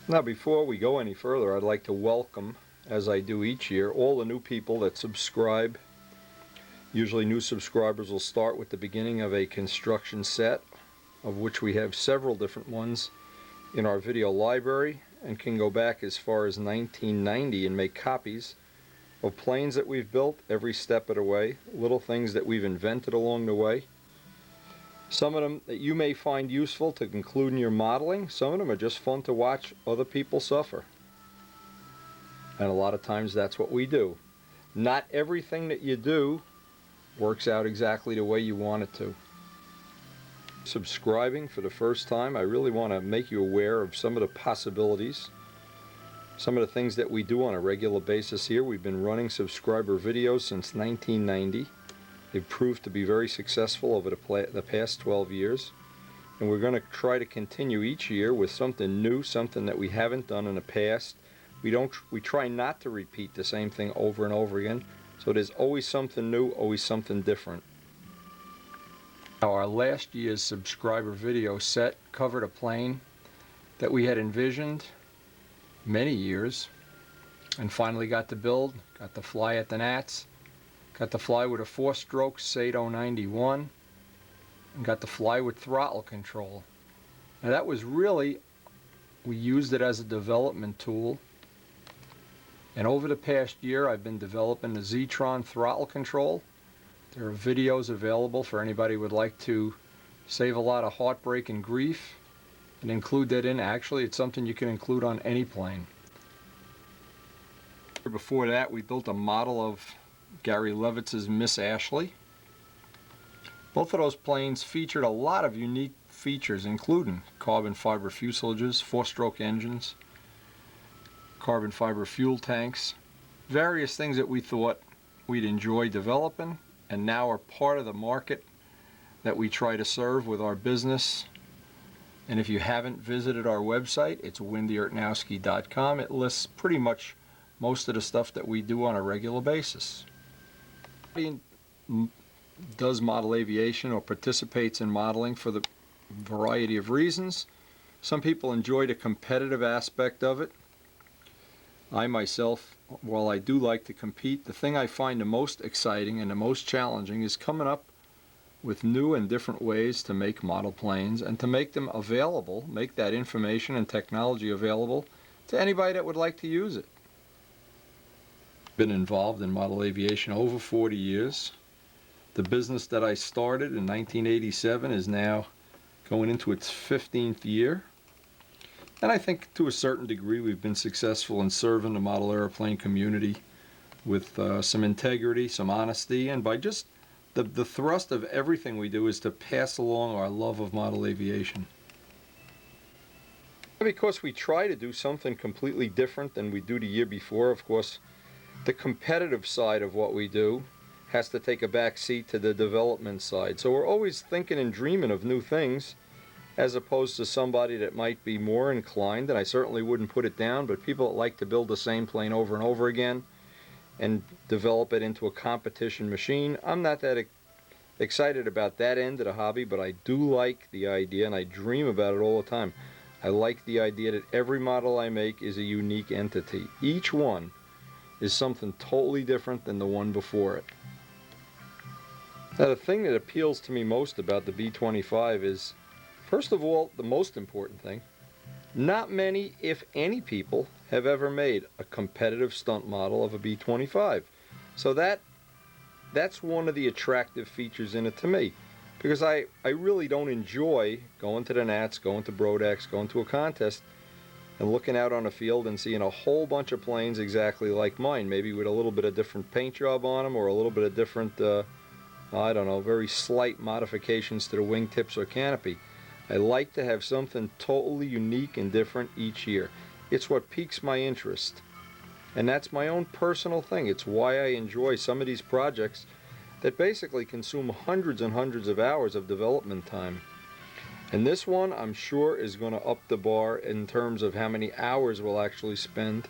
Now, before we go any further, I'd like to welcome, as I do each year, all the new people that subscribe. Usually new subscribers will start with the beginning of a construction set, of which we have several different ones in our video library, and can go back as far as 1990 and make copies of planes that we've built every step of the way, little things that we've invented along the way. Some of them that you may find useful to include in your modeling. Some of them are just fun to watch other people suffer. And a lot of times that's what we do. Not everything that you do works out exactly the way you want it to. Subscribing for the first time, I really want to make you aware of some of the possibilities, some of the things that we do on a regular basis here. We've been running subscriber videos since 1990. They've proved to be very successful over the past 12 years. And we're going to try to continue each year with something new, something that we haven't done in the past. We try not to repeat the same thing over and over again. So there's always something new, always something different. Now, our last year's subscriber video set covered a plane that we had envisioned many years and finally got to build, got to fly at the Nats. Got to fly with a 4-stroke Sato 91 and got to fly with throttle control. Now that was really, we used it as a development tool. And over the past year I've been developing the Zetron throttle control. There are videos available for anybody who would like to save a lot of heartbreak and grief and include that in. Actually, it's something you can include on any plane. Before that, we built a model of Gary Levitz's Miss Ashley. Both of those planes featured a lot of unique features, including carbon fiber fuselages, 4-stroke engines, carbon fiber fuel tanks, various things that we thought we'd enjoy developing and now are part of the market that we try to serve with our business. And if you haven't visited our website, it's wendyartnowski.com. It lists pretty much most of the stuff that we do on a regular basis. Does model aviation or participates in modeling for the variety of reasons. Some people enjoy the competitive aspect of it. I myself, while I do like to compete, the thing I find the most exciting and the most challenging is coming up with new and different ways to make model planes and to make them available, make that information and technology available to anybody that would like to use it. Been involved in model aviation over 40 years. The business that I started in 1987 is now going into its 15th year. And I think to a certain degree we've been successful in serving the model airplane community with some integrity, some honesty, and by just the thrust of everything we do is to pass along our love of model aviation. Because we try to do something completely different than we do the year before, of course, the competitive side of what we do has to take a back seat to the development side. So we're always thinking and dreaming of new things, as opposed to somebody that might be more inclined, and I certainly wouldn't put it down, but people that like to build the same plane over and over again and develop it into a competition machine. I'm not that excited about that end of the hobby, but I do like the idea, and I dream about it all the time. I like the idea that every model I make is a unique entity. Each one is something totally different than the one before it. Now, the thing that appeals to me most about the B-25 is, first of all, the most important thing, not many, if any, people have ever made a competitive stunt model of a B-25. So that's one of the attractive features in it to me, because I really don't enjoy going to the Nats, going to Brodex, going to a contest, and looking out on a field and seeing a whole bunch of planes exactly like mine, maybe with a little bit of different paint job on them or a little bit of different, I don't know, very slight modifications to the wingtips or canopy. I like to have something totally unique and different each year. It's what piques my interest. And that's my own personal thing. It's why I enjoy some of these projects that basically consume hundreds and hundreds of hours of development time. And this one, I'm sure, is going to up the bar in terms of how many hours we'll actually spend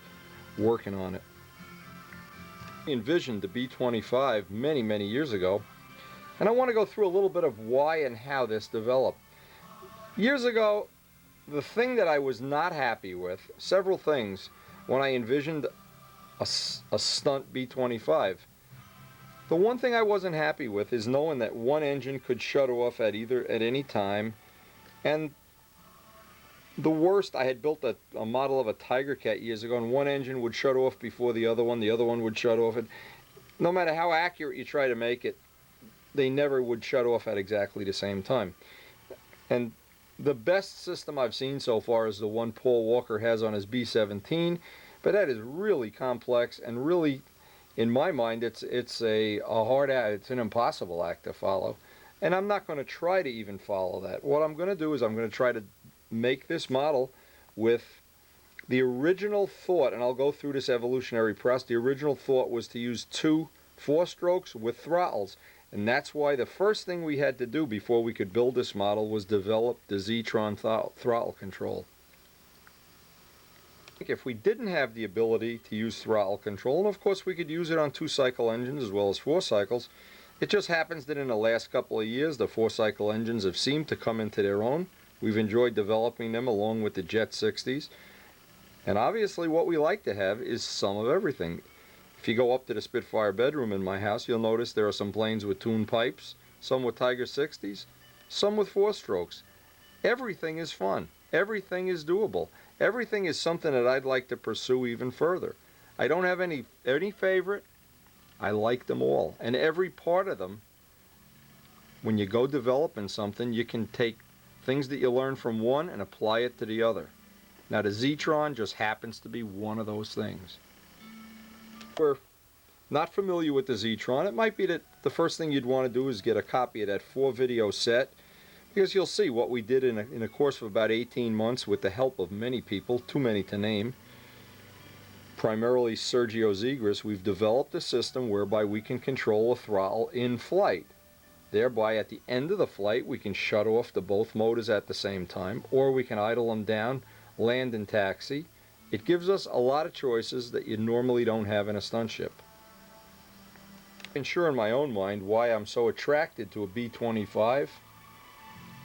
working on it. I envisioned the B-25 many, many years ago, and I want to go through a little bit of why and how this developed. Years ago, the thing that I was not happy with, several things, when I envisioned a stunt B-25. The one thing I wasn't happy with is knowing that one engine could shut off at any time, and the worst, I had built a model of a Tiger Cat years ago, and one engine would shut off before the other one would shut off. And no matter how accurate you try to make it, they never would shut off at exactly the same time. And the best system I've seen so far is the one Paul Walker has on his B-17, but that is really complex, and really, in my mind, it's a hard act. It's an impossible act to follow, and I'm not going to try to even follow that. What I'm going to do is I'm going to try to make this model with the original thought, and I'll go through this evolutionary process. The original thought was to use 2 4-strokes with throttles, and that's why the first thing we had to do before we could build this model was develop the Zetron throttle control. If we didn't have the ability to use throttle control, and of course we could use it on 2-cycle engines as well as 4 cycles, it just happens that in the last couple of years the 4-cycle engines have seemed to come into their own. We've enjoyed developing them along with the Jet 60s. And obviously what we like to have is some of everything. If you go up to the Spitfire bedroom in my house, you'll notice there are some planes with tuned pipes, some with Tiger 60s, some with 4-strokes. Everything is fun. Everything is doable. Everything is something that I'd like to pursue even further. I don't have any favorite. I like them all. And every part of them, when you go developing something, you can take things that you learn from one and apply it to the other. Now the Zetron just happens to be one of those things. If we're not familiar with the Zetron, it might be that the first thing you'd want to do is get a copy of that 4-video set, because you'll see what we did in a course of about 18 months with the help of many people, too many to name. Primarily Sergio Zegras, we've developed a system whereby we can control a throttle in flight. Thereby, at the end of the flight, we can shut off the both motors at the same time, or we can idle them down, land and taxi. It gives us a lot of choices that you normally don't have in a stunt ship. I'm sure in my own mind why I'm so attracted to a B-25.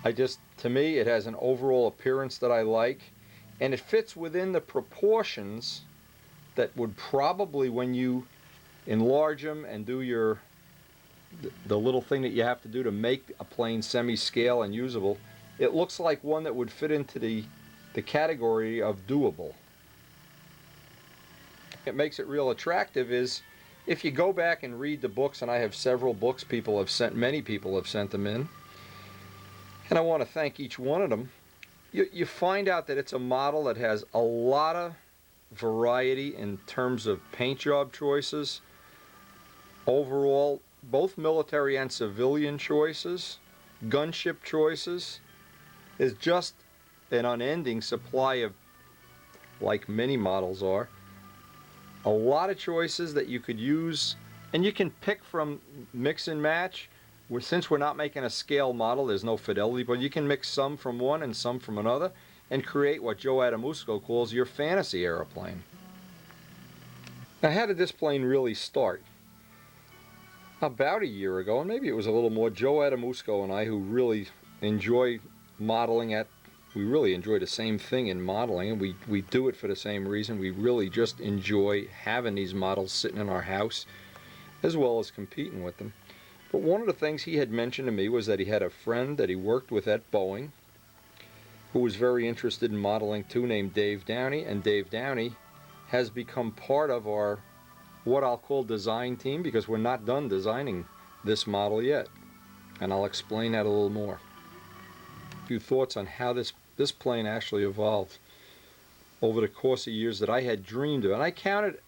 To me, it has an overall appearance that I like, and it fits within the proportions that would probably, when you enlarge them and do the little thing that you have to do to make a plane semi-scale and usable, it looks like one that would fit into the category of doable. It makes it real attractive is if you go back and read the books, and I have several books many people have sent them in, and I want to thank each one of them, you find out that it's a model that has a lot of variety in terms of paint job choices, overall both military and civilian choices, gunship choices. Is just an unending supply of, like many models are, a lot of choices that you could use, and you can pick from, mix and match. Since we're not making a scale model, there's no fidelity, but you can mix some from one and some from another and create what Joe Adamusco calls your fantasy airplane. Now, how did this plane really start? About a year ago, and maybe it was a little more, Joe Adamusco and I, who really enjoy modeling we really enjoy the same thing in modeling, and we do it for the same reason. We really just enjoy having these models sitting in our house as well as competing with them. But one of the things he had mentioned to me was that he had a friend that he worked with at Boeing who was very interested in modeling too, named Dave Downey, and Dave Downey has become part of our, what I'll call, design team, because we're not done designing this model yet, and I'll explain that a little more. A few thoughts on how this plane actually evolved over the course of years that I had dreamed of, and I counted.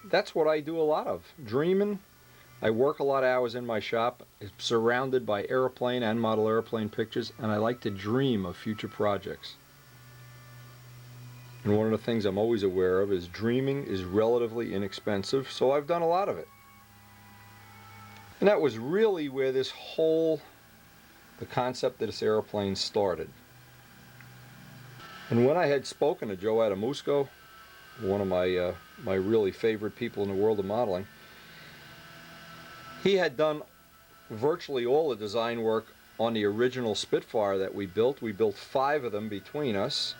That's what I do a lot of, dreaming. I work a lot of hours in my shop, surrounded by airplane and model airplane pictures, and I like to dream of future projects. And one of the things I'm always aware of is dreaming is relatively inexpensive, so I've done a lot of it. And that was really where the concept of this airplane started. And when I had spoken to Joe Adamusco, one of my really favorite people in the world of modeling, he had done virtually all the design work on the original Spitfire that we built. We built 5 of them between us,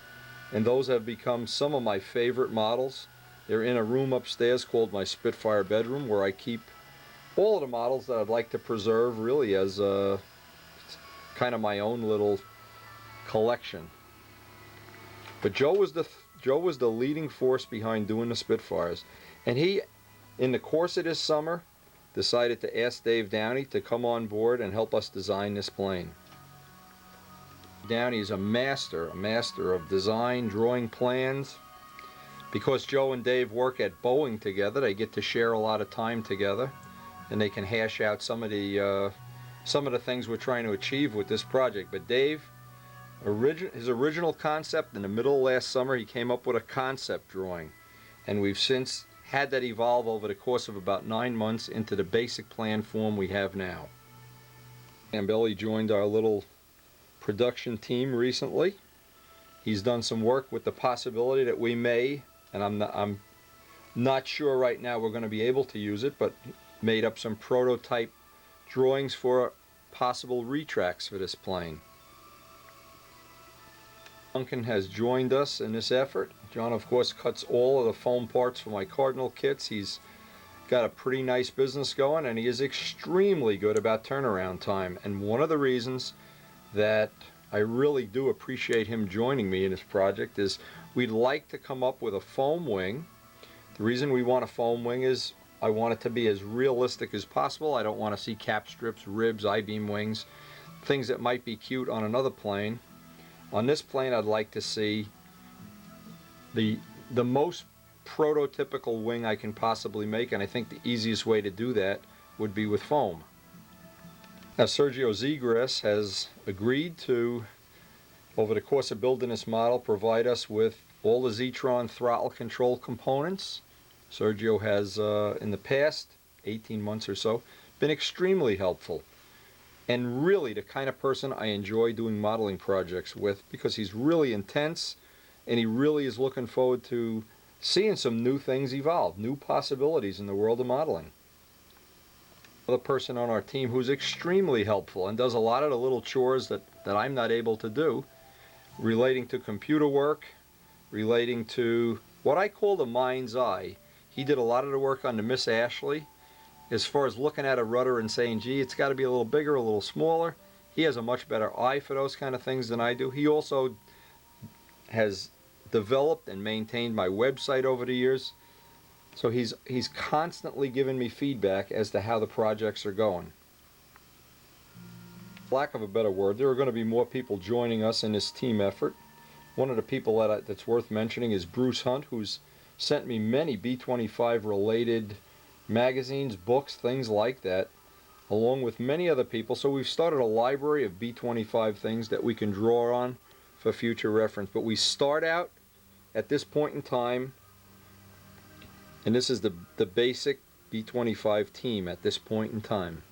and those have become some of my favorite models. They're in a room upstairs called my Spitfire bedroom, where I keep all of the models that I'd like to preserve really as kind of my own little collection. But Joe was the leading force behind doing the Spitfires, and he, in the course of this summer, decided to ask Dave Downey to come on board and help us design this plane. Downey is a master of design, drawing plans. Because Joe and Dave work at Boeing together, they get to share a lot of time together, and they can hash out some of the things we're trying to achieve with this project. But Dave, his original concept, in the middle of last summer, he came up with a concept drawing, and we've since had that evolve over the course of about 9 months into the basic plan form we have now. Gambelli joined our little production team recently. He's done some work with the possibility that we may, and I'm not sure right now we're going to be able to use it, but made up some prototype drawings for possible retracts for this plane. Duncan has joined us in this effort. John, of course, cuts all of the foam parts for my Cardinal kits. He's got a pretty nice business going, and he is extremely good about turnaround time. And one of the reasons that I really do appreciate him joining me in this project is we'd like to come up with a foam wing. The reason we want a foam wing is I want it to be as realistic as possible. I don't want to see cap strips, ribs, I-beam wings, things that might be cute on another plane. On this plane, I'd like to see the most prototypical wing I can possibly make, and I think the easiest way to do that would be with foam. Now, Sergio Zegras has agreed to, over the course of building this model, provide us with all the Zetron throttle control components. Sergio has, in the past 18 months or so, been extremely helpful, and really the kind of person I enjoy doing modeling projects with, because he's really intense and he really is looking forward to seeing some new things evolve, new possibilities in the world of modeling. Another person on our team who's extremely helpful and does a lot of the little chores that I'm not able to do, relating to computer work, relating to what I call the mind's eye. He did a lot of the work on the Miss Ashley, as far as looking at a rudder and saying, gee, it's got to be a little bigger, a little smaller. He has a much better eye for those kind of things than I do. He also has developed and maintained my website over the years. So he's constantly giving me feedback as to how the projects are going. For lack of a better word, there are going to be more people joining us in this team effort. One of the people that's worth mentioning is Bruce Hunt, who's sent me many B-25 related magazines, books, things like that, along with many other people. So we've started a library of B-25 things that we can draw on for future reference. But we start out at this point in time, and this is the basic B-25 team at this point in time.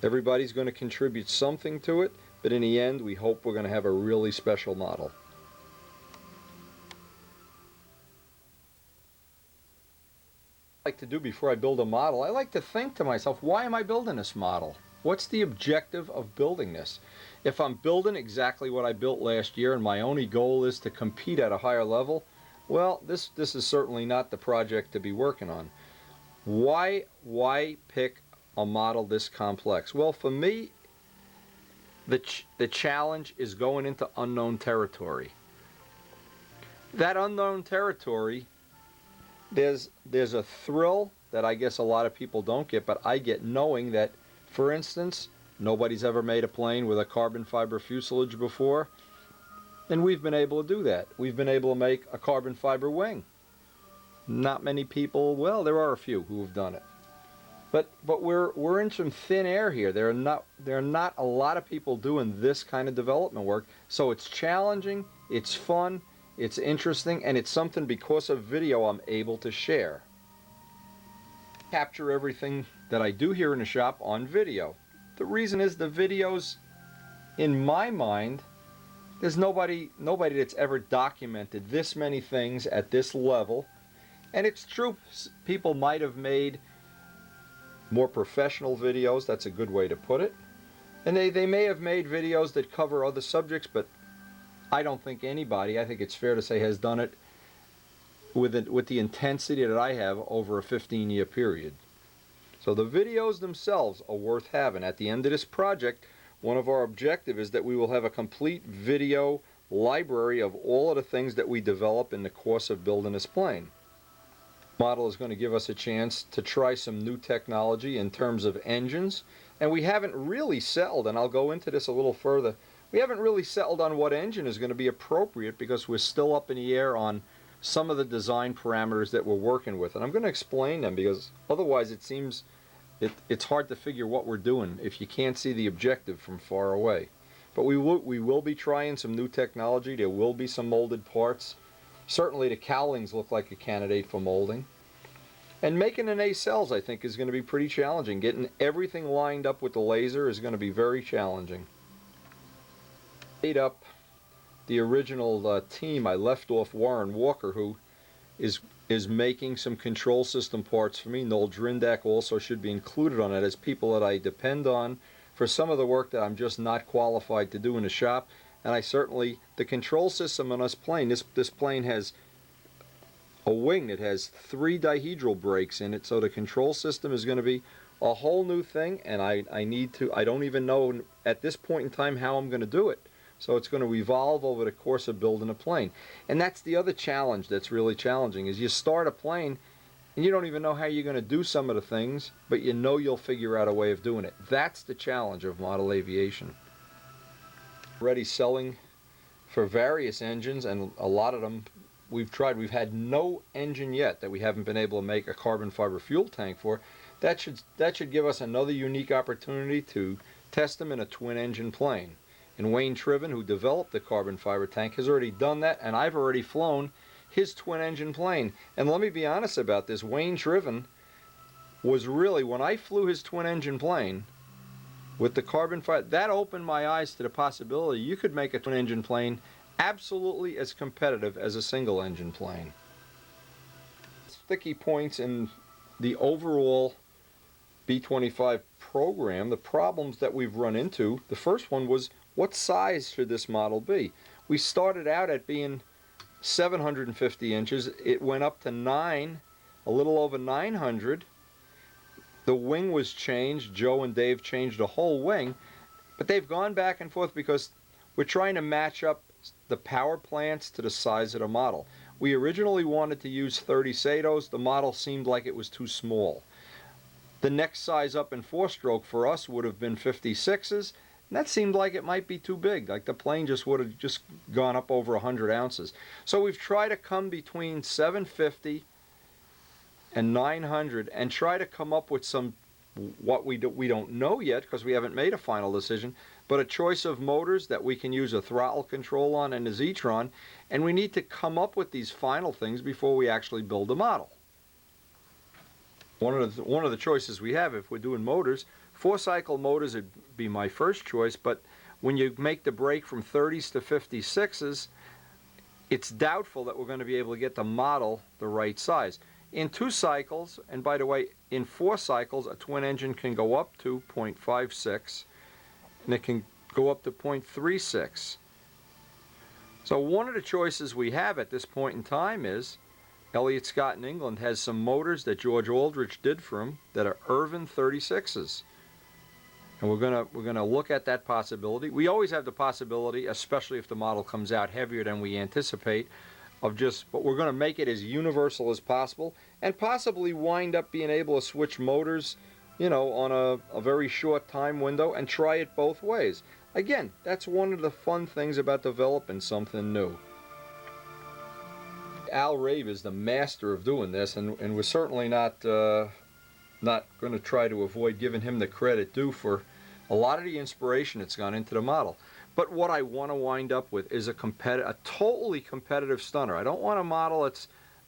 Everybody's going to contribute something to it, but in the end we hope we're going to have a really special model. Like to do before I build a model, I like to think to myself, why am I building this model? What's the objective of building this? If I'm building exactly what I built last year and my only goal is to compete at a higher level, well, this is certainly not the project to be working on. Why pick a model this complex? Well, for me, the challenge is going into unknown territory. That unknown territory, there's a thrill that I guess a lot of people don't get, but I get knowing that, for instance, nobody's ever made a plane with a carbon fiber fuselage before, and we've been able to do that. We've been able to make a carbon fiber wing. Not many people, well, there are a few who have done it. But we're in some thin air here. There are not a lot of people doing this kind of development work, so it's challenging, it's fun, it's interesting, and it's something because of video I'm able to share. Capture everything that I do here in the shop on video. The reason is the videos, in my mind, there's nobody that's ever documented this many things at this level. And it's true, people might have made more professional videos, that's a good way to put it. And they may have made videos that cover other subjects, but I don't think anybody, I think it's fair to say, has done it with the intensity that I have over a 15-year period. So the videos themselves are worth having. At the end of this project, one of our objectives is that we will have a complete video library of all of the things that we develop in the course of building this plane. The model is going to give us a chance to try some new technology in terms of engines, and we haven't really settled, and I'll go into this a little further, we haven't really settled on what engine is going to be appropriate because we're still up in the air on some of the design parameters that we're working with. And I'm going to explain them because otherwise it seems it's hard to figure what we're doing if you can't see the objective from far away. But we will be trying some new technology. There will be some molded parts. Certainly the cowlings look like a candidate for molding. And making an nacelles, I think, is going to be pretty challenging. Getting everything lined up with the laser is going to be very challenging. Made up the original team. I left off Warren Walker, who is making some control system parts for me. Noel Drindak also should be included on it as people that I depend on for some of the work that I'm just not qualified to do in the shop. And I certainly, the control system on this plane, this plane has a wing that has 3 dihedral brakes in it, so the control system is going to be a whole new thing, and I don't even know at this point in time how I'm going to do it. So it's going to evolve over the course of building a plane. And that's the other challenge that's really challenging, is you start a plane and you don't even know how you're going to do some of the things, but you know you'll figure out a way of doing it. That's the challenge of model aviation. Already selling for various engines, and a lot of them we've tried. We've had no engine yet that we haven't been able to make a carbon fiber fuel tank for. That should give us another unique opportunity to test them in a twin engine plane. And Wayne Triven, who developed the carbon fiber tank, has already done that, and I've already flown his twin engine plane. And let me be honest about this, Wayne Triven was really, when I flew his twin engine plane with the carbon fiber, that opened my eyes to the possibility you could make a twin engine plane absolutely as competitive as a single engine plane. Sticky points in the overall B-25 program, the problems that we've run into, the first one was, what size should this model be? We started out at being 750 inches. It went up to 9, a little over 900. The wing was changed. Joe and Dave changed the whole wing. But they've gone back and forth because we're trying to match up the power plants to the size of the model. We originally wanted to use 30 SATOs. The model seemed like it was too small. The next size up in 4-stroke for us would have been 56s. And that seemed like it might be too big, like the plane just would have just gone up over 100 ounces. So we've tried to come between 750 and 900 and try to come up with some, what we don't know yet because we haven't made a final decision, but a choice of motors that we can use a throttle control on and a Zetron, and we need to come up with these final things before we actually build a model. One of the choices we have, if we're doing motors, 4-cycle motors would be my first choice, but when you make the break from 30s to 56s, it's doubtful that we're going to be able to get the model the right size. In 2 cycles, and by the way, in 4 cycles, a twin engine can go up to 0.56, and it can go up to 0.36. So one of the choices we have at this point in time is Elliott Scott in England has some motors that George Aldrich did for him that are Irvin 36s. And we're gonna look at that possibility. We always have the possibility, especially if the model comes out heavier than we anticipate, but we're gonna make it as universal as possible and possibly wind up being able to switch motors, you know, on a very short time window and try it both ways. Again, that's one of the fun things about developing something new. Al Rave is the master of doing this, and we're certainly not going to try to avoid giving him the credit due for a lot of the inspiration that's gone into the model. But what I want to wind up with is a totally competitive stunner. I don't want a model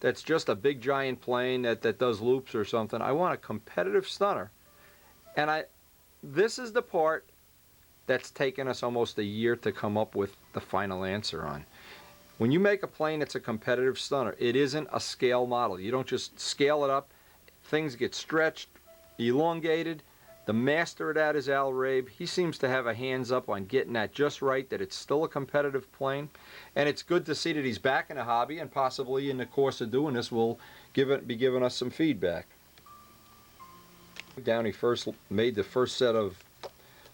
that's just a big giant plane that does loops or something. I want a competitive stunner. And this is the part that's taken us almost a year to come up with the final answer on. When you make a plane that's a competitive stunner, it isn't a scale model. You don't just scale it up. Things get stretched, elongated. The master of that is Al Rabe. He seems to have a hands up on getting that just right, that it's still a competitive plane. And it's good to see that he's back in a hobby, and possibly in the course of doing this will be giving us some feedback. Downey first made the first set of,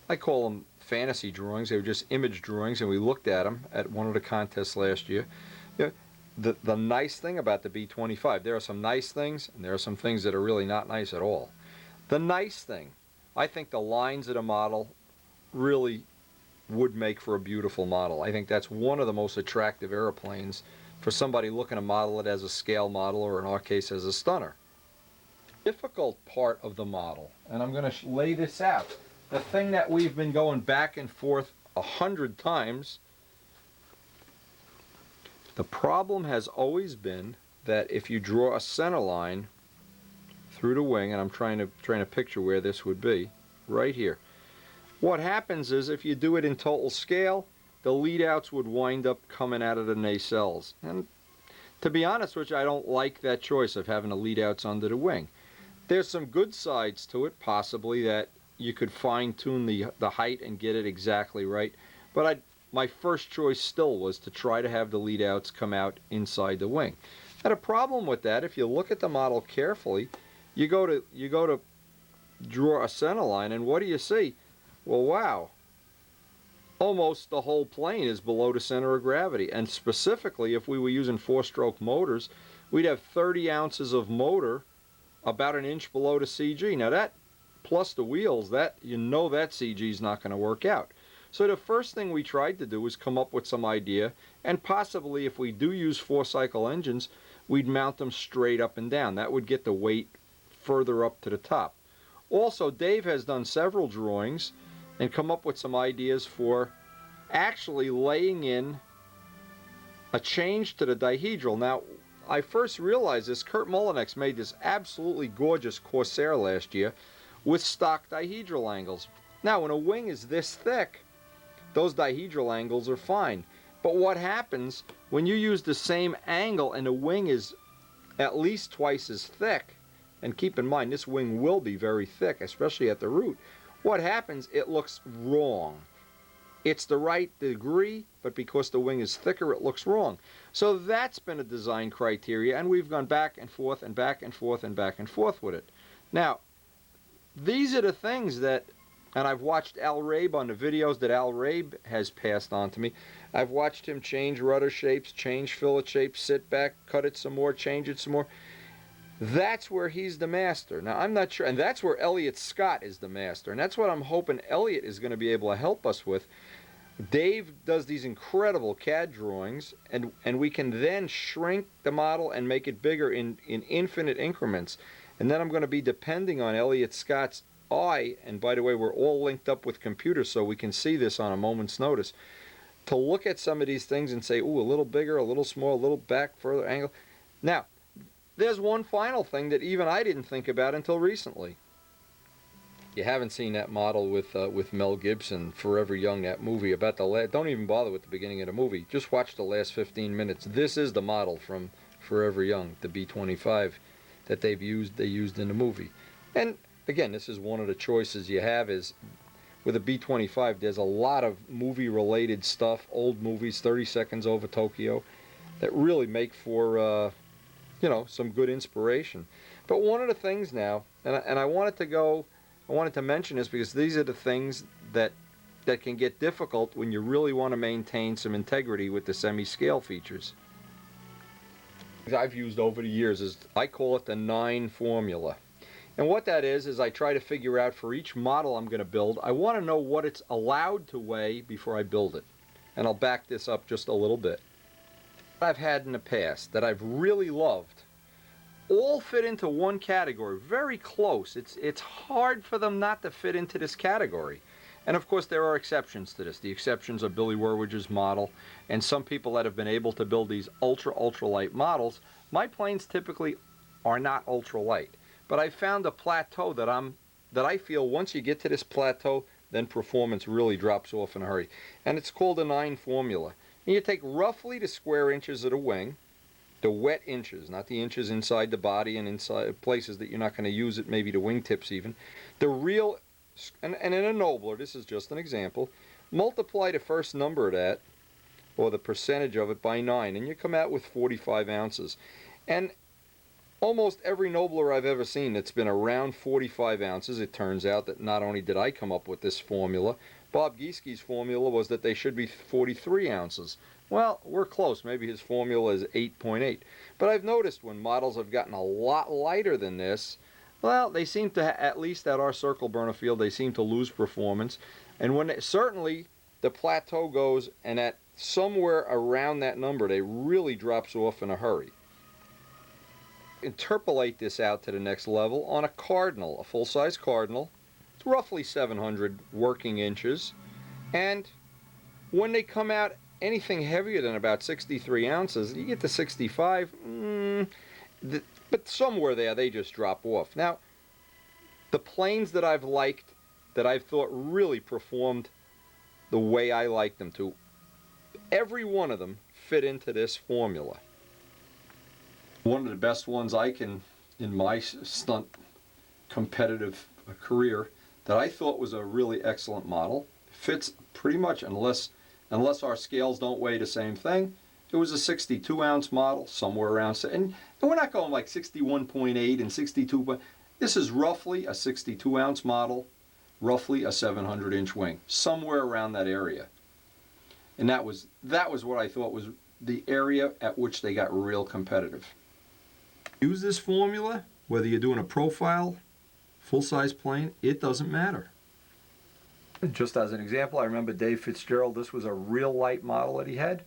I call them fantasy drawings. They were just image drawings, and we looked at them at one of the contests last year. You know, the nice thing about the B-25, there are some nice things, and there are some things that are really not nice at all. The nice thing, I think the lines of the model really would make for a beautiful model. I think that's one of the most attractive airplanes for somebody looking to model it as a scale model, or in our case as a stunner. Difficult part of the model, and I'm going to lay this out. The thing that we've been going back and forth 100 times, the problem has always been that if you draw a center line through the wing, and I'm trying to picture where this would be, right here. What happens is if you do it in total scale, the lead outs would wind up coming out of the nacelles. And to be honest with you, I don't like that choice of having the lead outs under the wing. There's some good sides to it, possibly, that you could fine-tune the height and get it exactly right. But my first choice still was to try to have the lead outs come out inside the wing. Now the problem with that, if you look at the model carefully, you go to draw a center line, and what do you see? Well, wow, almost the whole plane is below the center of gravity. And specifically, if we were using 4-stroke motors, we'd have 30 ounces of motor about an inch below the CG. Now that, plus the wheels, that you know that CG is not going to work out. So the first thing we tried to do was come up with some idea, and possibly if we do use 4-cycle engines, we'd mount them straight up and down. That would get the weight further up to the top. Also, Dave has done several drawings and come up with some ideas for actually laying in a change to the dihedral. Now, I first realized this, Kurt Mullinex made this absolutely gorgeous Corsair last year with stock dihedral angles. Now, when a wing is this thick, those dihedral angles are fine. But what happens when you use the same angle and the wing is at least twice as thick, and keep in mind this wing will be very thick, especially at the root, what happens, it looks wrong. It's the right degree, but because the wing is thicker, it looks wrong. So that's been a design criteria, and we've gone back and forth and back and forth and back and forth with it. Now, these are the things that, and I've watched Al Rabe on the videos that Al Rabe has passed on to me. I've watched him change rudder shapes, change fillet shapes, sit back, cut it some more, change it some more. That's where he's the master. Now, I'm not sure, and that's where Elliott Scott is the master, and that's what I'm hoping Elliott is going to be able to help us with. Dave does these incredible CAD drawings, and we can then shrink the model and make it bigger in infinite increments. And then I'm going to be depending on Elliott Scott's eye, and by the way, we're all linked up with computers so we can see this on a moment's notice, to look at some of these things and say, ooh, a little bigger, a little smaller, a little back, further angle. Now, there's one final thing that even I didn't think about until recently. You haven't seen that model with Mel Gibson, Forever Young, that movie about the last, don't even bother with the beginning of the movie. Just watch the last 15 minutes. This is the model from Forever Young, the B-25 that they used in the movie. And again, this is one of the choices you have is with a B-25, there's a lot of movie-related stuff, old movies, 30 Seconds Over Tokyo, that really make for, you know, some good inspiration. But one of the things now, and I wanted to mention this because these are the things that can get difficult when you really want to maintain some integrity with the semi-scale features. I've used over the years is, I call it the 9 formula. And what that is I try to figure out for each model I'm going to build, I want to know what it's allowed to weigh before I build it. And I'll back this up just a little bit. I've had in the past that I've really loved all fit into one category, very close. It's hard for them not to fit into this category. And of course there are exceptions to this. The exceptions are Billy Werwige's model and some people that have been able to build these ultralight models. My planes typically are not ultralight, but I found a plateau that I feel once you get to this plateau, then performance really drops off in a hurry. And it's called the 9 formula. And you take roughly the square inches of the wing, the wet inches, not the inches inside the body and inside places that you're not going to use it, maybe the wingtips even. The real and in a Nobler, this is just an example, multiply the first number of that, or the percentage of it, by 9, and you come out with 45 ounces. And almost every Nobler I've ever seen that's been around 45 ounces, it turns out that not only did I come up with this formula, Bob Gieske's formula was that they should be 43 ounces. Well, we're close. Maybe his formula is 8.8. But I've noticed when models have gotten a lot lighter than this, well, they seem to, at least at our circle burner field, they seem to lose performance. And when certainly the plateau goes, and at somewhere around that number, they really drops off in a hurry. Interpolate this out to the next level on a Cardinal, a full-size Cardinal. It's roughly 700 working inches. And when they come out anything heavier than about 63 ounces, you get to 65, but somewhere there they just drop off. Now, the planes that I've liked, that I've thought really performed the way I like them to, every one of them fit into this formula. One of the best ones I can, in my stunt competitive career, that I thought was a really excellent model, fits pretty much, unless our scales don't weigh the same thing. It was a 62 ounce model, somewhere around, and we're not going like 61.8 and 62, this is roughly a 62 ounce model, roughly a 700 inch wing, somewhere around that area. And that was what I thought was the area at which they got real competitive. Use this formula, whether you're doing a profile, full-size plane, it doesn't matter. Just as an example, I remember Dave Fitzgerald, this was a real light model that he had.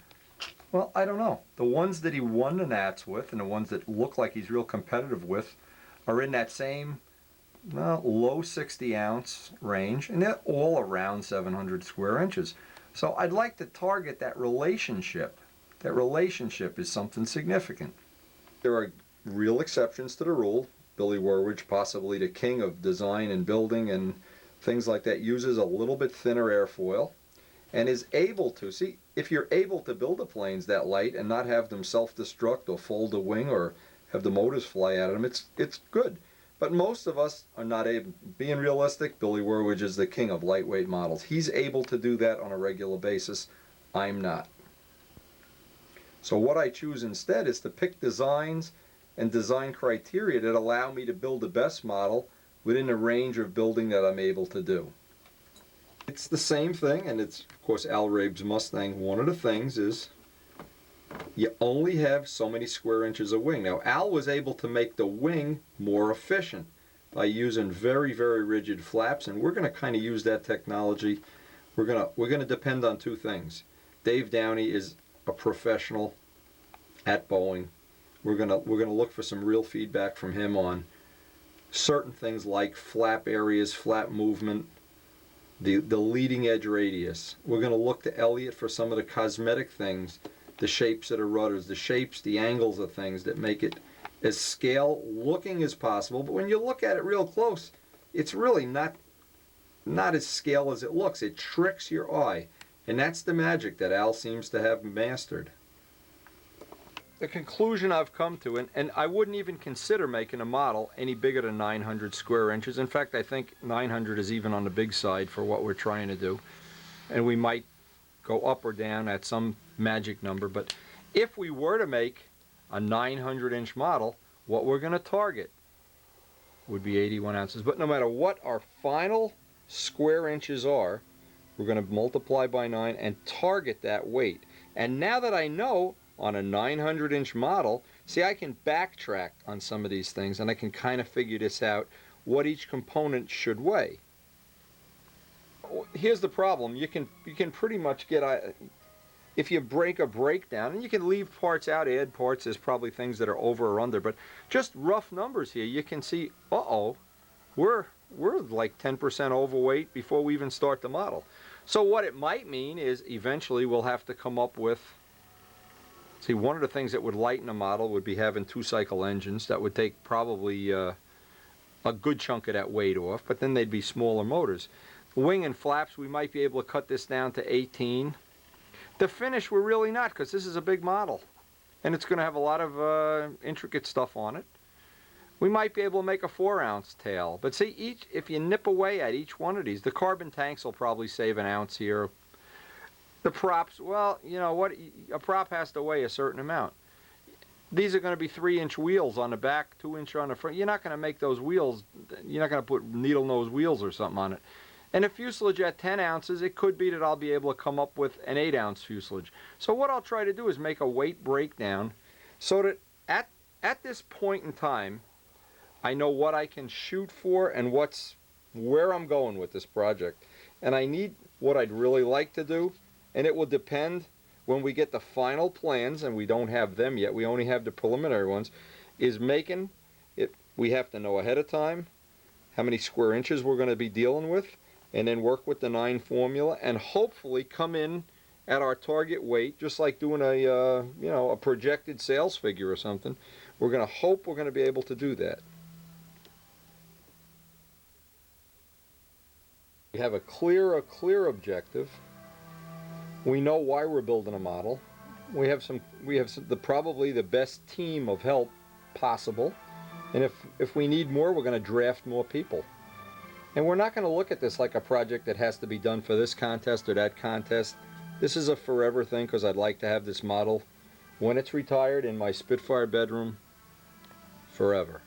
Well, I don't know. The ones that he won the Nats with and the ones that look like he's real competitive with are in that same low 60 ounce range, and they're all around 700 square inches. So I'd like to target that relationship. That relationship is something significant. There are real exceptions to the rule. Billy Wurwich, possibly the king of design and building and things like that, uses a little bit thinner airfoil and is able to, see, if you're able to build the planes that light and not have them self-destruct or fold a wing or have the motors fly out of them, it's good. But most of us are not able. Being realistic, Billy Wurwich is the king of lightweight models. He's able to do that on a regular basis. I'm not. So what I choose instead is to pick designs and design criteria that allow me to build the best model within the range of building that I'm able to do. It's the same thing, and it's, of course, Al Rabe's Mustang. One of the things is you only have so many square inches of wing. Now, Al was able to make the wing more efficient by using very, very rigid flaps, and we're going to kind of use that technology. We're going to depend on two things. Dave Downey is a professional at Boeing. We're going to look for some real feedback from him on certain things like flap areas, flap movement, the leading edge radius. We're going to look to Elliott for some of the cosmetic things, the shapes of the rudders, the shapes, the angles of things that make it as scale looking as possible. But when you look at it real close, it's really not as scale as it looks. It tricks your eye. And that's the magic that Al seems to have mastered. The conclusion I've come to, and I wouldn't even consider making a model any bigger than 900 square inches. In fact, I think 900 is even on the big side for what we're trying to do. And we might go up or down at some magic number. But if we were to make a 900-inch model, what we're going to target would be 81 ounces. But no matter what our final square inches are, we're going to multiply by 9 and target that weight. And now that I know on a 900-inch model, see, I can backtrack on some of these things and I can kind of figure this out, what each component should weigh. Here's the problem. You can pretty much get, if you break a breakdown, and you can leave parts out, add parts, there's probably things that are over or under, but just rough numbers here, you can see, we're like 10% overweight before we even start the model. So what it might mean is eventually we'll have to come up with, see, one of the things that would lighten a model would be having two-cycle engines. That would take probably a good chunk of that weight off, but then they'd be smaller motors. Wing and flaps, we might be able to cut this down to 18. The finish, we're really not, because this is a big model, and it's going to have a lot of intricate stuff on it. we might be able to make a 4-ounce tail. But see, if you nip away at each one of these, the carbon tanks will probably save an ounce here. The props, well, you know what, a prop has to weigh a certain amount. These are going to be 3-inch wheels on the back, 2-inch on the front. You're not going to make those wheels, you're not going to put needle nose wheels or something on it. And a fuselage at 10 ounces, it could be that I'll be able to come up with an 8-ounce fuselage. So what I'll try to do is make a weight breakdown so that at this point in time, I know what I can shoot for and where I'm going with this project. And I need what I'd really like to do, and it will depend when we get the final plans, and we don't have them yet, we only have the preliminary ones, is making it. We have to know ahead of time how many square inches we're going to be dealing with, and then work with the 9 formula, and hopefully come in at our target weight, just like doing a you know, a projected sales figure or something. We're going to hope we're going to be able to do that. We have a clear objective. We know why we're building a model. We have probably the best team of help possible. And if we need more, we're going to draft more people. And we're not going to look at this like a project that has to be done for this contest or that contest. This is a forever thing, because I'd like to have this model, when it's retired, in my Spitfire bedroom forever.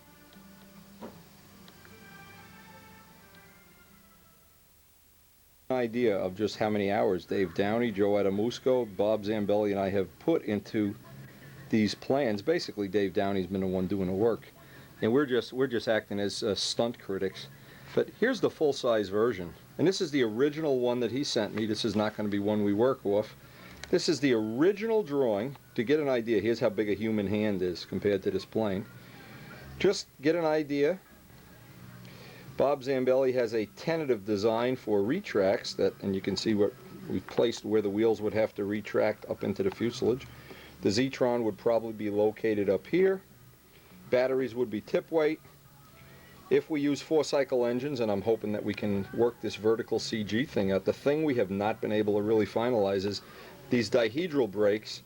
Idea of just how many hours Dave Downey, Joe Adamusco, Bob Zambelli, and I have put into these plans. Basically, Dave Downey's been the one doing the work, and we're just acting as stunt critics. But here's the full-size version, and this is the original one that he sent me. This is not going to be one we work off. This is the original drawing. To get an idea, here's how big a human hand is compared to this plane. Just get an idea. Bob Zambelli has a tentative design for retracts and you can see what we've placed where the wheels would have to retract up into the fuselage. The Zetron would probably be located up here. Batteries would be tip weight. If we use 4-cycle engines, and I'm hoping that we can work this vertical CG thing out, the thing we have not been able to really finalize is these dihedral brakes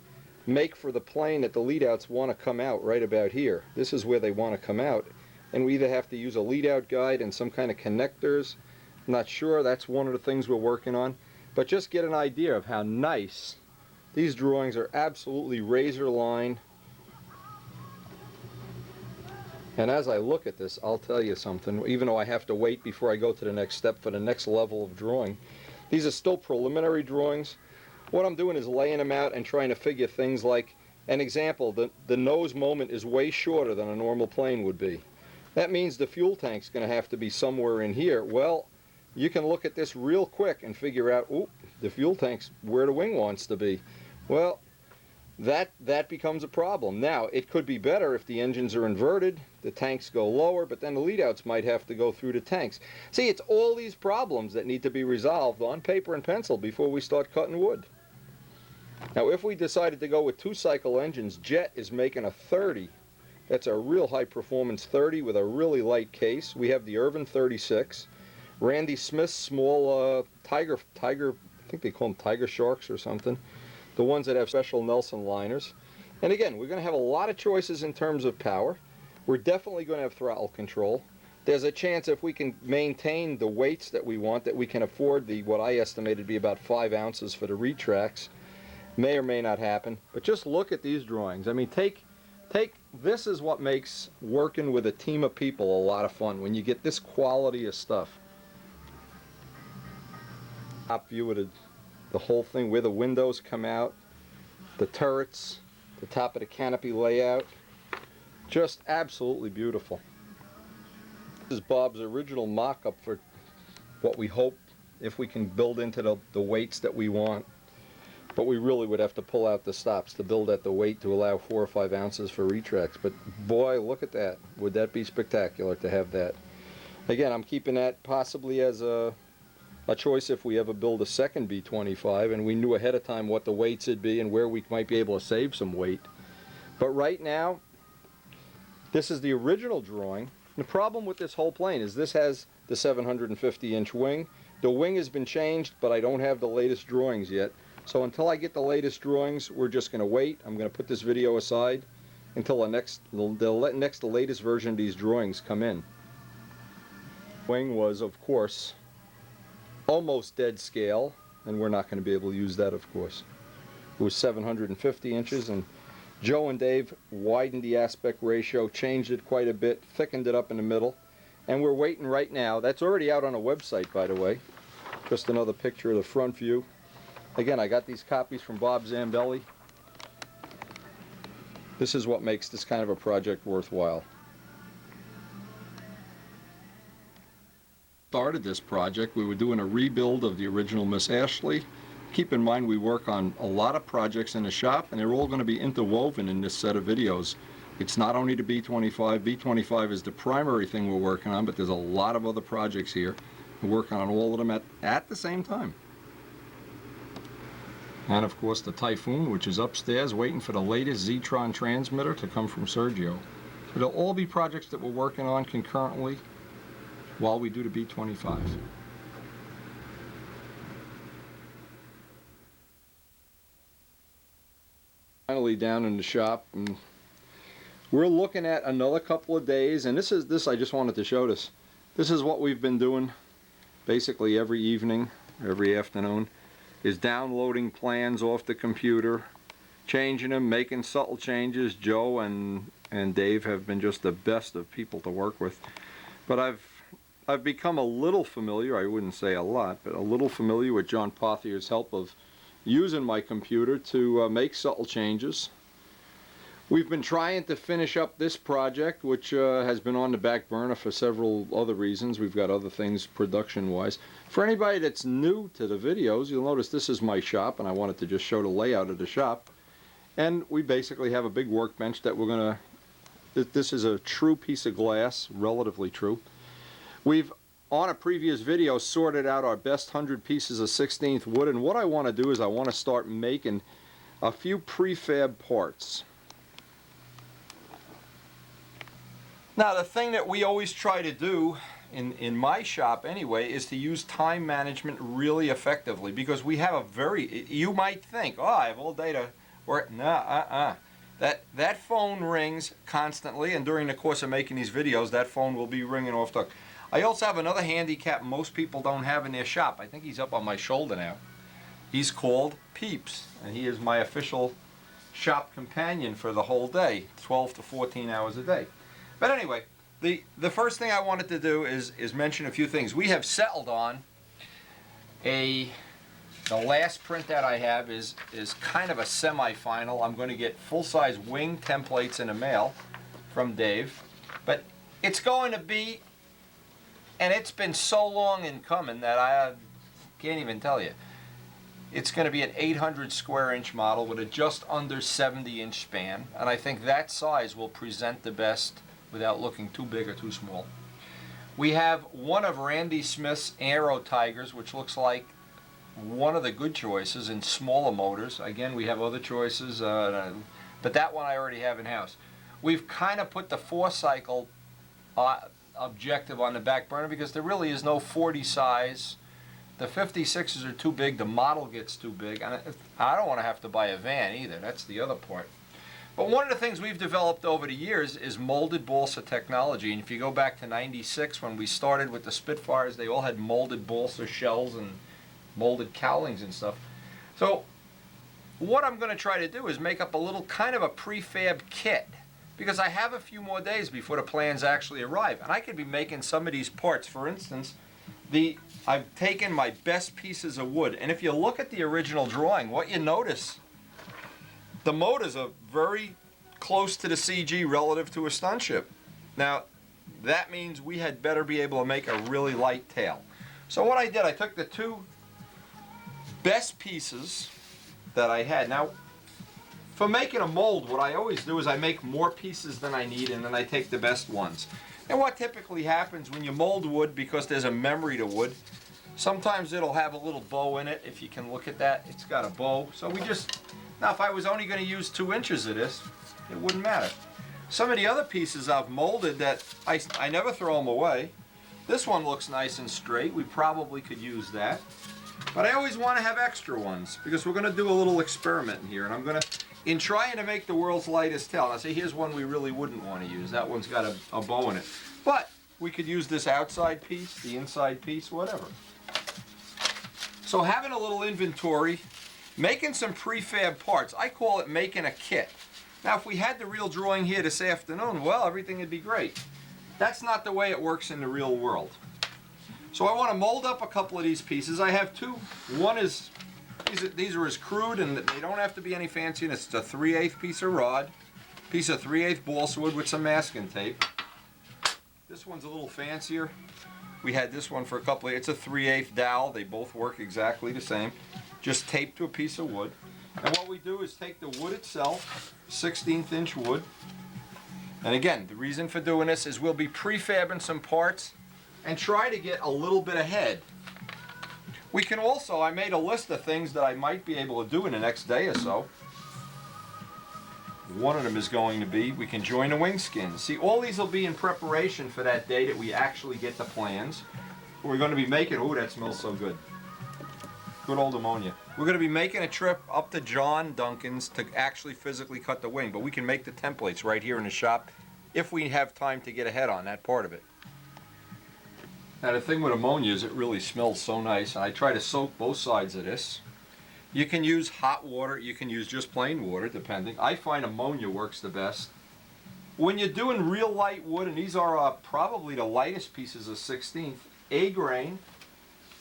make for the plane that the lead-outs want to come out right about here. This is where they want to come out. And we either have to use a lead-out guide and some kind of connectors. I'm not sure. That's one of the things we're working on. But just get an idea of how nice. These drawings are absolutely razor line. And as I look at this, I'll tell you something. Even though I have to wait before I go to the next step for the next level of drawing, these are still preliminary drawings. What I'm doing is laying them out and trying to figure things like, an example, the nose moment is way shorter than a normal plane would be. That means the fuel tank's going to have to be somewhere in here. Well, you can look at this real quick and figure out, oop, the fuel tank's where the wing wants to be. Well, that becomes a problem. Now, it could be better if the engines are inverted, the tanks go lower, but then the lead-outs might have to go through the tanks. See, it's all these problems that need to be resolved on paper and pencil before we start cutting wood. Now, if we decided to go with 2-cycle engines, Jet is making a 30. That's a real high-performance 30 with a really light case. We have the Irvin 36. Randy Smith's small Tiger, I think they call them Tiger Sharks or something. The ones that have special Nelson liners. And again, we're going to have a lot of choices in terms of power. We're definitely going to have throttle control. There's a chance if we can maintain the weights that we want that we can afford what I estimated to be about 5 ounces for the retracts. May or may not happen. But just look at these drawings. I mean, this is what makes working with a team of people a lot of fun, when you get this quality of stuff. Top view of the whole thing, where the windows come out, the turrets, the top of the canopy layout. Just absolutely beautiful. This is Bob's original mock-up for what we hope if we can build into the weights that we want. But we really would have to pull out the stops to build at the weight to allow 4 or 5 ounces for retracts. But boy, look at that. Would that be spectacular to have that? Again, I'm keeping that possibly as a choice if we ever build a second B-25 and we knew ahead of time what the weights would be and where we might be able to save some weight. But right now, this is the original drawing. The problem with this whole plane is this has the 750-inch wing. The wing has been changed, but I don't have the latest drawings yet. So until I get the latest drawings, we're just going to wait. I'm going to put this video aside until the latest version of these drawings come in. Wing was, of course, almost dead scale, and we're not going to be able to use that, of course. It was 750 inches, and Joe and Dave widened the aspect ratio, changed it quite a bit, thickened it up in the middle, and we're waiting right now. That's already out on a website, by the way. Just another picture of the front view. Again, I got these copies from Bob Zambelli. This is what makes this kind of a project worthwhile. Started this project, we were doing a rebuild of the original Miss Ashley. Keep in mind we work on a lot of projects in the shop, and they're all going to be interwoven in this set of videos. It's not only the B-25. B-25 is the primary thing we're working on, but there's a lot of other projects here. We're working on all of them at the same time. And of course the Typhoon, which is upstairs waiting for the latest Zetron transmitter to come from Sergio. It'll all be projects that we're working on concurrently while we do the B-25. Finally down in the shop, and we're looking at another couple of days, and this I just wanted to show this. This is what we've been doing basically every evening, every afternoon, is downloading plans off the computer, changing them, making subtle changes. Joe and Dave have been just the best of people to work with. But I've become a little familiar, I wouldn't say a lot, but a little familiar with John Pothier's help of using my computer to make subtle changes. We've been trying to finish up this project, which has been on the back burner for several other reasons. We've got other things production-wise. For anybody that's new to the videos, you'll notice this is my shop, and I wanted to just show the layout of the shop. And we basically have a big workbench that we're going to... This is a true piece of glass, relatively true. We've, on a previous video, sorted out our best 100 pieces of 16th wood, and what I want to do is I want to start making a few prefab parts. Now, the thing that we always try to do, in my shop anyway, is to use time management really effectively, because we have a very, you might think, oh, I have all day to work. Nah, That phone rings constantly, and during the course of making these videos, that phone will be ringing off the hook. I also have another handicap most people don't have in their shop. I think he's up on my shoulder now. He's called Peeps, and he is my official shop companion for the whole day, 12 to 14 hours a day. But anyway, the first thing I wanted to do is mention a few things. We have settled on the last print that I have is kind of a semi-final. I'm going to get full-size wing templates in the mail from Dave, but it's going to be, and it's been so long in coming that I can't even tell you. It's going to be an 800 square inch model with a just under 70 inch span, and I think that size will present the best without looking too big or too small. We have one of Randy Smith's Aero Tigers, which looks like one of the good choices in smaller motors. Again, we have other choices, but that one I already have in house. We've kind of put the 4-cycle objective on the back burner because there really is no 40 size. The 56s are too big, the model gets too big, and I don't want to have to buy a van either. That's the other part. But one of the things we've developed over the years is molded balsa technology. And if you go back to '96 when we started with the Spitfires, they all had molded balsa shells and molded cowlings and stuff. So what I'm going to try to do is make up a little kind of a prefab kit, because I have a few more days before the plans actually arrive. And I could be making some of these parts. For instance, I've taken my best pieces of wood, and if you look at the original drawing, what you notice, the motors are very close to the CG relative to a stunt ship. Now, that means we had better be able to make a really light tail. So what I did, I took the two best pieces that I had. Now, for making a mold, what I always do is I make more pieces than I need, and then I take the best ones. And what typically happens when you mold wood, because there's a memory to wood, sometimes it'll have a little bow in it. If you can look at that, it's got a bow. So we just... Now, if I was only going to use 2 inches of this, it wouldn't matter. Some of the other pieces I've molded that I never throw them away. This one looks nice and straight. We probably could use that. But I always want to have extra ones, because we're going to do a little experiment here. And I'm going to in trying to make the world's lightest tail. Now see, here's one we really wouldn't want to use. That one's got a bow in it. But we could use this outside piece, the inside piece, whatever. So having a little inventory, making some prefab parts. I call it making a kit. Now if we had the real drawing here this afternoon, well, everything would be great. That's not the way it works in the real world. So I want to mold up a couple of these pieces. I have two. One is, these are as crude and they don't have to be any fancy. It's a 3/8 piece of rod, piece of 3/8 balsa wood with some masking tape. This one's a little fancier. We had this one for a couple of, it's a 3/8 dowel. They both work exactly the same. Just taped to a piece of wood. And what we do is take the wood itself, 16th inch wood. And again, the reason for doing this is we'll be prefabbing some parts and try to get a little bit ahead. We can also, I made a list of things that I might be able to do in the next day or so. One of them is going to be, we can join the wing skins. See, all these will be in preparation for that day that we actually get the plans. We're going to be making, oh, that smells so good. Good old ammonia. We're going to be making a trip up to John Duncan's to actually physically cut the wing, but we can make the templates right here in the shop if we have time to get ahead on that part of it. Now the thing with ammonia is it really smells so nice, and I try to soak both sides of this. You can use hot water, you can use just plain water, depending. I find ammonia works the best. When you're doing real light wood, and these are probably the lightest pieces of 16th, A grain.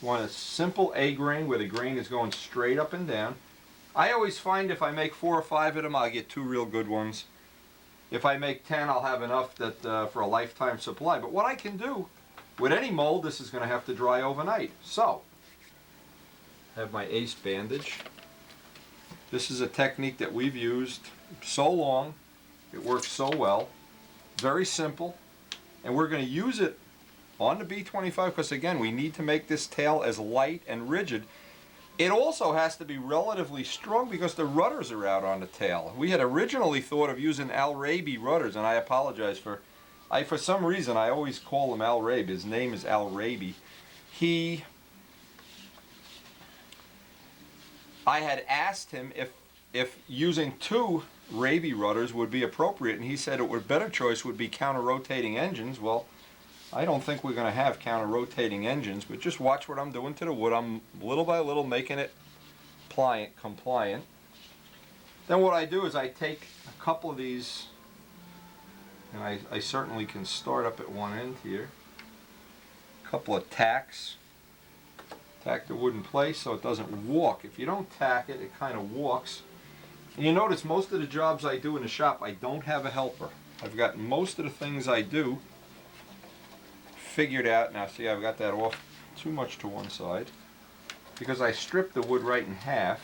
You want a simple A grain where the grain is going straight up and down. I always find if I make 4 or 5 of them, I'll get 2 real good ones. If I make 10, I'll have enough that for a lifetime supply. But what I can do, with any mold, this is going to have to dry overnight. So, I have my ACE bandage. This is a technique that we've used so long. It works so well. Very simple. And we're going to use it on the B-25 because, again, we need to make this tail as light and rigid. It also has to be relatively strong because the rudders are out on the tail. We had originally thought of using Al-Raby rudders, and I apologize for some reason I always call him Al-Raby. His name is Al-Raby. I had asked him if using 2 Raby rudders would be appropriate, and he said a better choice would be counter-rotating engines. Well, I don't think we're going to have counter-rotating engines, but just watch what I'm doing to the wood. I'm little by little making it compliant. Then what I do is I take a couple of these, and I certainly can start up at one end here. A couple of tacks. Tack the wood in place so it doesn't walk. If you don't tack it, it kind of walks. And you notice most of the jobs I do in the shop, I don't have a helper. I've got most of the things I do figured out. Now see, I've got that off too much to one side because I stripped the wood right in half.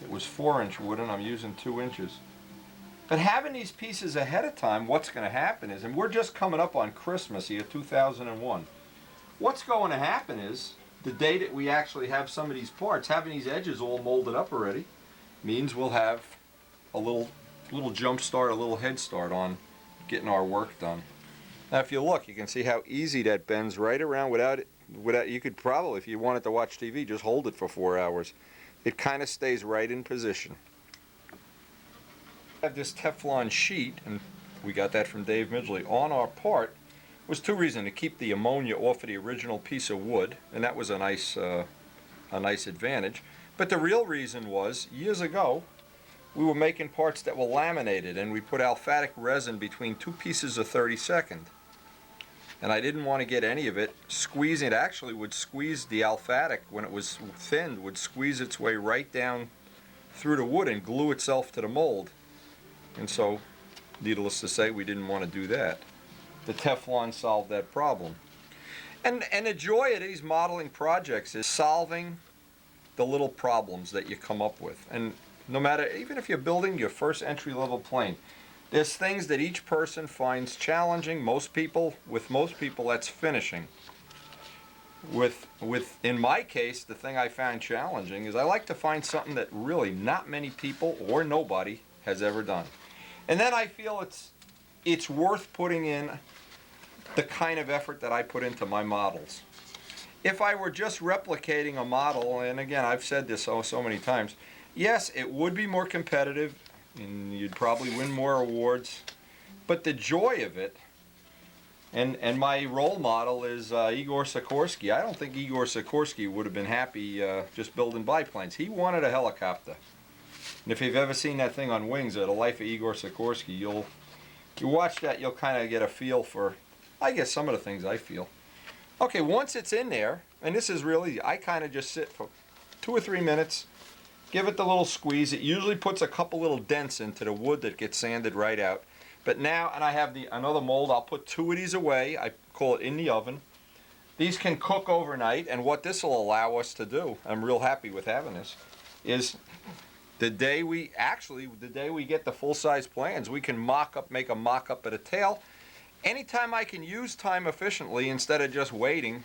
It was 4-inch wood and I'm using 2 inches. But having these pieces ahead of time, what's going to happen is, and we're just coming up on Christmas here, 2001. What's going to happen is, the day that we actually have some of these parts, having these edges all molded up already, means we'll have a little jump start, a little head start on getting our work done. Now if you look, you can see how easy that bends right around without, you could probably, if you wanted to watch TV, just hold it for 4 hours. It kind of stays right in position. I have this Teflon sheet, and we got that from Dave Midgley, on our part. Was 2 reasons: to keep the ammonia off of the original piece of wood, and that was a nice advantage. But the real reason was, years ago, we were making parts that were laminated, and we put alphatic resin between 2 pieces of 32nd. And I didn't want to get any of it squeezing. It actually would squeeze the alphatic when it was thinned, would squeeze its way right down through the wood and glue itself to the mold. And so, needless to say, we didn't want to do that. The Teflon solved that problem. And the joy of these modeling projects is solving the little problems that you come up with. And no matter, even if you're building your first entry-level plane, there's things that each person finds challenging. Most people, that's finishing. In my case, the thing I found challenging is I like to find something that really not many people or nobody has ever done. And then I feel it's worth putting in the kind of effort that I put into my models. If I were just replicating a model, and again, I've said this so many times, Yes, it would be more competitive and you'd probably win more awards, but the joy of it, and my role model is Igor Sikorsky. I don't think Igor Sikorsky would have been happy just building biplanes. He wanted a helicopter. And if you've ever seen that thing on Wings, The Life of Igor Sikorsky, you watch that, you'll kind of get a feel for, I guess, some of the things I feel. Okay, once it's in there, and this is really, I kind of just sit for 2 or 3 minutes, give it the little squeeze. It usually puts a couple little dents into the wood that gets sanded right out. But now, and I have another mold, I'll put 2 of these away. I call it in the oven. These can cook overnight, and what this will allow us to do, I'm real happy with having this, is the day we get the full-size plans, we can make a mock-up of the tail. Anytime I can use time efficiently instead of just waiting,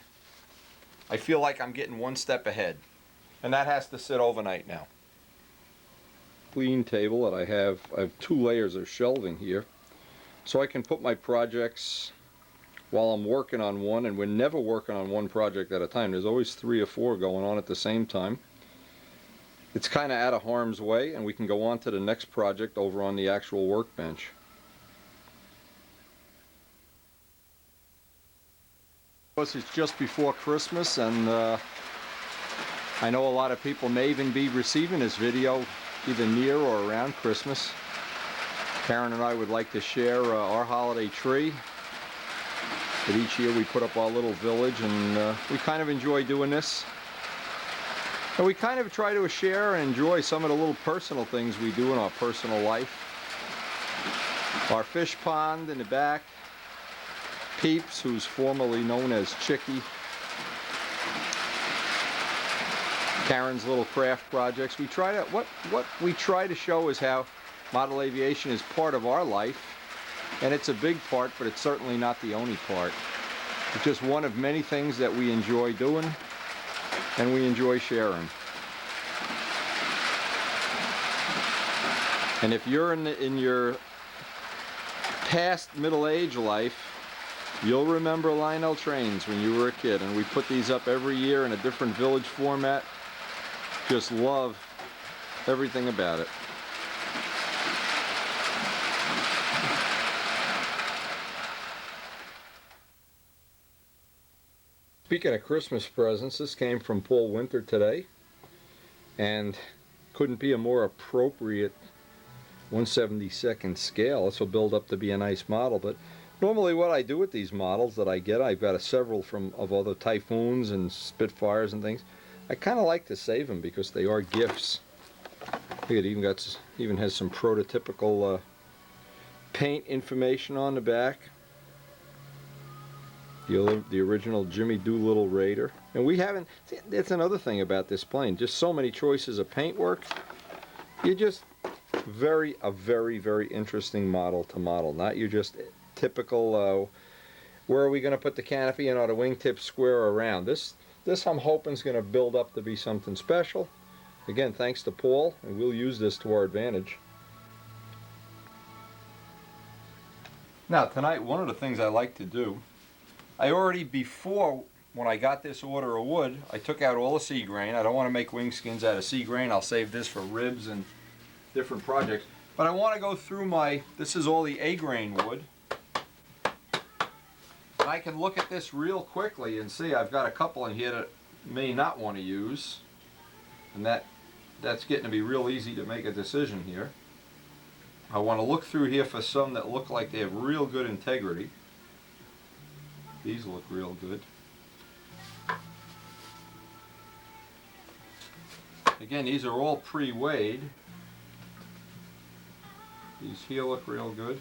I feel like I'm getting one step ahead. And that has to sit overnight now. Clean table that I have 2 layers of shelving here. So I can put my projects while I'm working on one, and we're never working on one project at a time. There's always 3 or 4 going on at the same time. It's kind of out of harm's way, and we can go on to the next project over on the actual workbench. It's just before Christmas, and I know a lot of people may even be receiving this video either near or around Christmas. Karen and I would like to share our holiday tree. But each year we put up our little village, and we kind of enjoy doing this. And we kind of try to share and enjoy some of the little personal things we do in our personal life. Our fish pond in the back. Peeps, who's formerly known as Chicky. Karen's little craft projects. We try to, what we try to show is how model aviation is part of our life, and it's a big part, but it's certainly not the only part. It's just one of many things that we enjoy doing and we enjoy sharing. And if you're in your past middle-age life, you'll remember Lionel trains when you were a kid, and we put these up every year in a different village format. Just love everything about it. Speaking of Christmas presents, this came from Paul Winter today, and couldn't be a more appropriate 1/72nd scale. This will build up to be a nice model, but normally what I do with these models that I get, I've got several of other Typhoons and Spitfires and things. I kind of like to save them because they are gifts. Look, it even has some prototypical paint information on the back. The original Jimmy Doolittle Raider. And we haven't, that's another thing about this plane, just so many choices of paintwork. You just, a very, very interesting model to model. Not your just typical, where are we going to put the canopy and are the wingtips square around. This I'm hoping is going to build up to be something special. Again, thanks to Paul, and we'll use this to our advantage. Now tonight, one of the things I like to do, I already before, when I got this order of wood, I took out all the sea grain. I don't want to make wing skins out of sea grain. I'll save this for ribs and different projects. But I want to go through this is all the A-grain wood. And I can look at this real quickly and see I've got a couple in here that I may not want to use. And that's getting to be real easy to make a decision here. I want to look through here for some that look like they have real good integrity. These look real good. Again, these are all pre-weighed. These here look real good.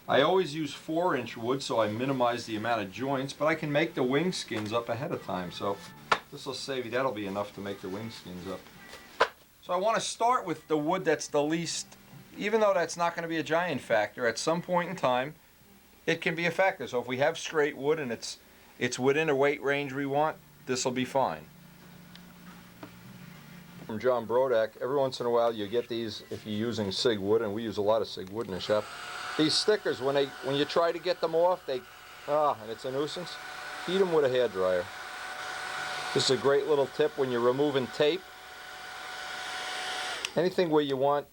I always use 4-inch wood so I minimize the amount of joints, but I can make the wing skins up ahead of time. So this will save you, that'll be enough to make the wing skins up. So I want to start with the wood that's the least, even though that's not going to be a giant factor, at some point in time it can be a factor. So if we have straight wood and it's within a weight range we want, this will be fine. From John Brodak, every once in a while you get these if you're using SIG wood, and we use a lot of SIG wood in the shop. These stickers, when you try to get them off, and it's a nuisance. Heat them with a hairdryer. This is a great little tip when you're removing tape. Anything where you want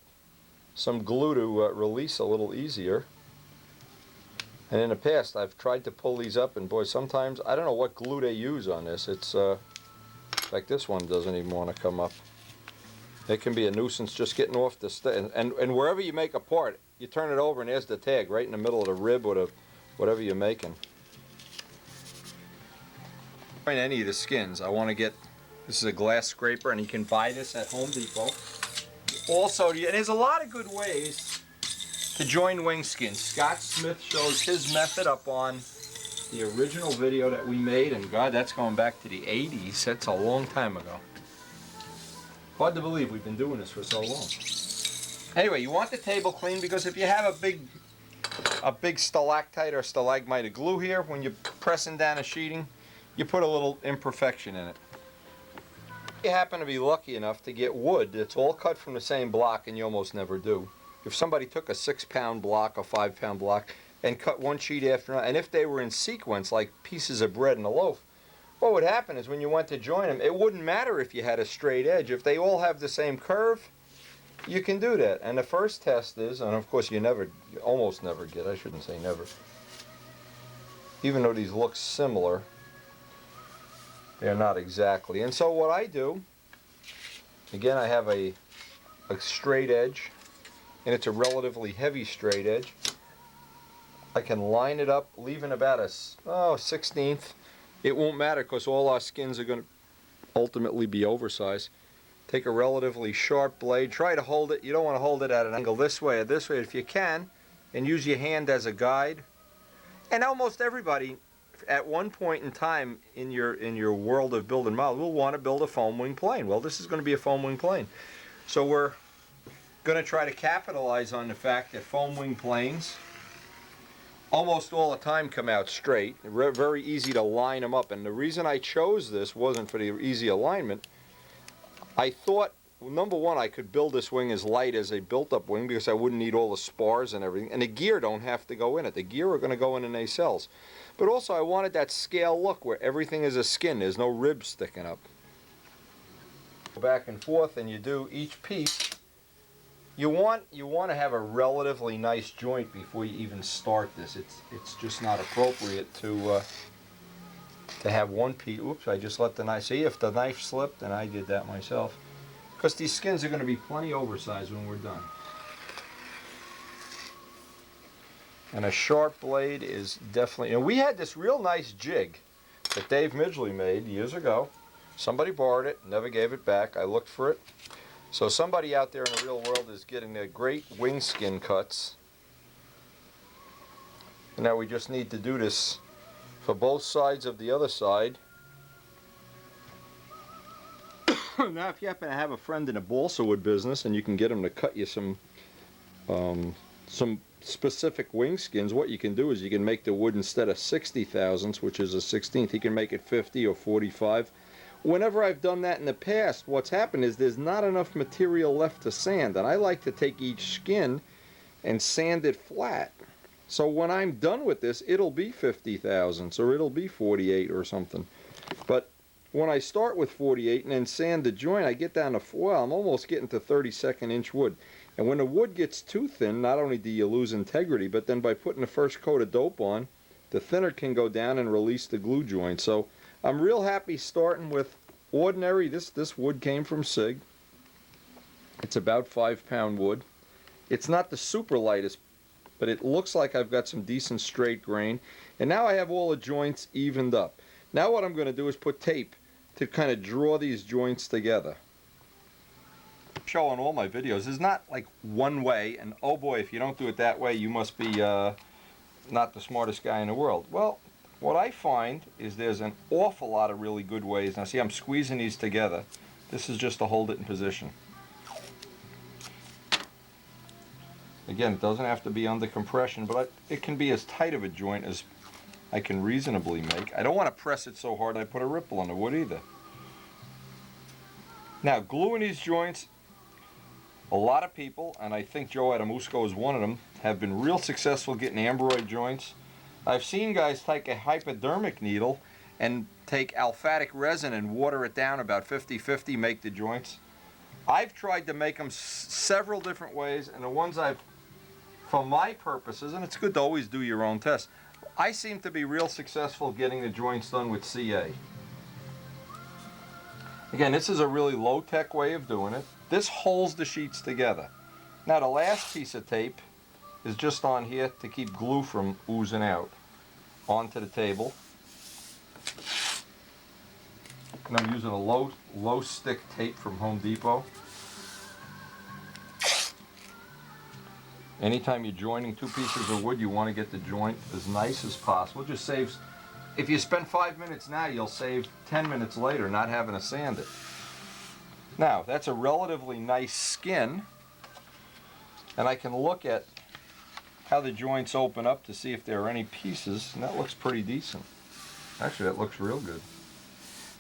some glue to release a little easier. And in the past I've tried to pull these up, and boy, sometimes I don't know what glue they use on this. It's like this one doesn't even want to come up. It can be a nuisance just getting off the and wherever you make a part, you turn it over and there's the tag right in the middle of the rib or the whatever you're making. Any of the skins, I want to get, this is a glass scraper, and you can buy this at Home Depot. Also, there's a lot of good ways to join wing skins. Scott Smith shows his method up on the original video that we made, and God, that's going back to the 80s. That's a long time ago. Hard to believe we've been doing this for so long. Anyway, you want the table clean, because if you have a big stalactite or stalagmite of glue here, when you're pressing down a sheeting, you put a little imperfection in it. If you happen to be lucky enough to get wood that's all cut from the same block, and you almost never do. If somebody took a 6-pound block, a 5-pound block, and cut one sheet after another, and if they were in sequence like pieces of bread in a loaf, what would happen is when you went to join them, it wouldn't matter if you had a straight edge. If they all have the same curve, you can do that. And the first test is, and of course you almost never get, I shouldn't say never, even though these look similar, they're not exactly. And so what I do, again, I have a straight edge, and it's a relatively heavy straight edge. I can line it up, leaving about a 1/16. It won't matter because all our skins are going to ultimately be oversized. Take a relatively sharp blade, try to hold it. You don't want to hold it at an angle this way or this way if you can, and use your hand as a guide. And almost everybody at one point in time in your world of building models will want to build a foam wing plane. Well, this is going to be a foam wing plane. So we're going to try to capitalize on the fact that foam wing planes almost all the time come out straight. Very easy to line them up. And the reason I chose this wasn't for the easy alignment. I thought, well, number one, I could build this wing as light as a built-up wing because I wouldn't need all the spars and everything. And the gear don't have to go in it. The gear are going to go in the nacelles. But also I wanted that scale look where everything is a skin. There's no ribs sticking up. Go back and forth, and you do each piece. You want to have a relatively nice joint before you even start this. It's just not appropriate to have one piece. Oops, I just let the knife. See, if the knife slipped, and I did that myself, because these skins are going to be plenty oversized when we're done. And a sharp blade is definitely, and we had this real nice jig that Dave Midgley made years ago. Somebody borrowed it, never gave it back. I looked for it. So somebody out there in the real world is getting their great wing skin cuts. And now we just need to do this for both sides of the other side. Now if you happen to have a friend in a balsa wood business and you can get him to cut you some specific wing skins, what you can do is you can make the wood, instead of 60 thousandths, which is a 16th, he can make it 50 or 45. Whenever I've done that in the past, what's happened is there's not enough material left to sand, and I like to take each skin and sand it flat. So when I'm done with this, it'll be 50 thousandths or it'll be 48 or something. But when I start with 48 and then sand the joint, I get down to, well, I'm almost getting to 32nd inch wood. And when the wood gets too thin, not only do you lose integrity, but then by putting the first coat of dope on, the thinner can go down and release the glue joint. So I'm real happy starting with ordinary, this wood came from SIG. It's about 5-pound wood. It's not the super lightest, but it looks like I've got some decent straight grain. And now I have all the joints evened up. Now what I'm going to do is put tape to kind of draw these joints together. Show on all my videos is not like one way, and oh boy, if you don't do it that way, you must be not the smartest guy in the world. Well, what I find is there's an awful lot of really good ways. Now see, I'm squeezing these together. This is just to hold it in position. Again, it doesn't have to be under compression, but it can be as tight of a joint as I can reasonably make. I don't want to press it so hard I put a ripple on the wood either. Now, gluing these joints, a lot of people, and I think Joe Adamusco is one of them, have been real successful getting ambroid joints. I've seen guys take a hypodermic needle and take alphatic resin and water it down about 50-50, make the joints. I've tried to make them several different ways, and the ones I've, for my purposes, and it's good to always do your own test, I seem to be real successful getting the joints done with CA. Again, this is a really low-tech way of doing it. This holds the sheets together. Now the last piece of tape is just on here to keep glue from oozing out onto the table. And I'm using a low stick tape from Home Depot. Anytime you're joining two pieces of wood, you want to get the joint as nice as possible. It just saves, if you spend 5 minutes now, you'll save 10 minutes later not having to sand it. Now, that's a relatively nice skin, and I can look at how the joints open up to see if there are any pieces, and that looks pretty decent. Actually, that looks real good.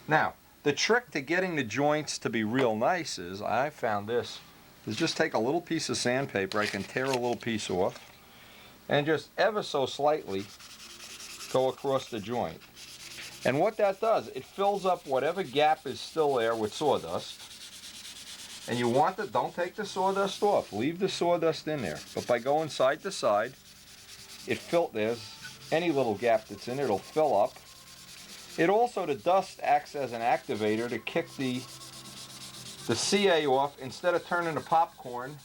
Now, the trick to getting the joints to be real nice is, I found this, is just take a little piece of sandpaper. I can tear a little piece off and just ever so slightly go across the joint. And what that does, it fills up whatever gap is still there with sawdust. And you want to, don't take the sawdust off, leave the sawdust in there. But by going side to side, there's any little gap that's in it, it'll fill up. It also, the dust acts as an activator to kick the CA off. Instead of turning the popcorn,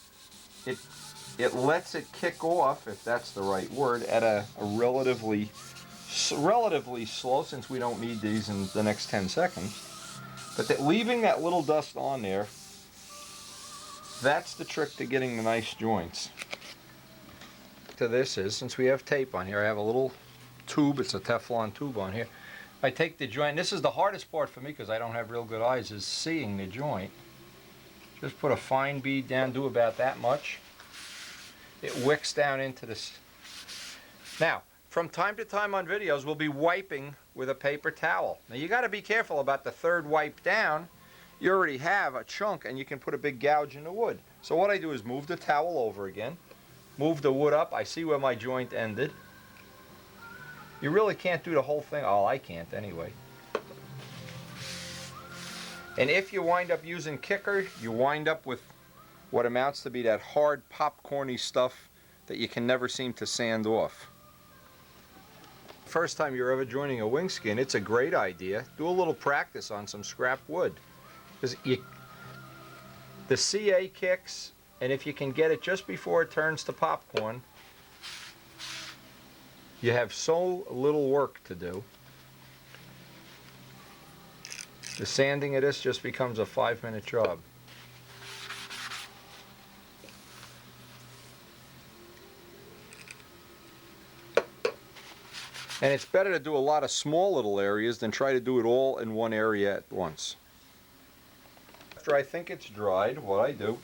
it lets it kick off, if that's the right word, at a relatively slow, since we don't need these in the next 10 seconds. But leaving that little dust on there, that's the trick to getting the nice joints. To this is, since we have tape on here, I have a little tube, it's a Teflon tube on here. I take the joint, this is the hardest part for me because I don't have real good eyes, is seeing the joint. Just put a fine bead down, do about that much. It wicks down into this. Now, from time to time on videos, we'll be wiping with a paper towel. Now you got to be careful about the third wipe down. You already have a chunk and you can put a big gouge in the wood. So what I do is move the towel over again, move the wood up. I see where my joint ended. You really can't do the whole thing. Oh, I can't anyway. And if you wind up using kicker, you wind up with what amounts to be that hard popcorny stuff that you can never seem to sand off. First time you're ever joining a wing skin, it's a great idea. Do a little practice on some scrap wood. Because the CA kicks, and if you can get it just before it turns to popcorn, you have so little work to do. The sanding of this just becomes a 5-minute job. And it's better to do a lot of small little areas than try to do it all in one area at once. After I think it's dried, what I do,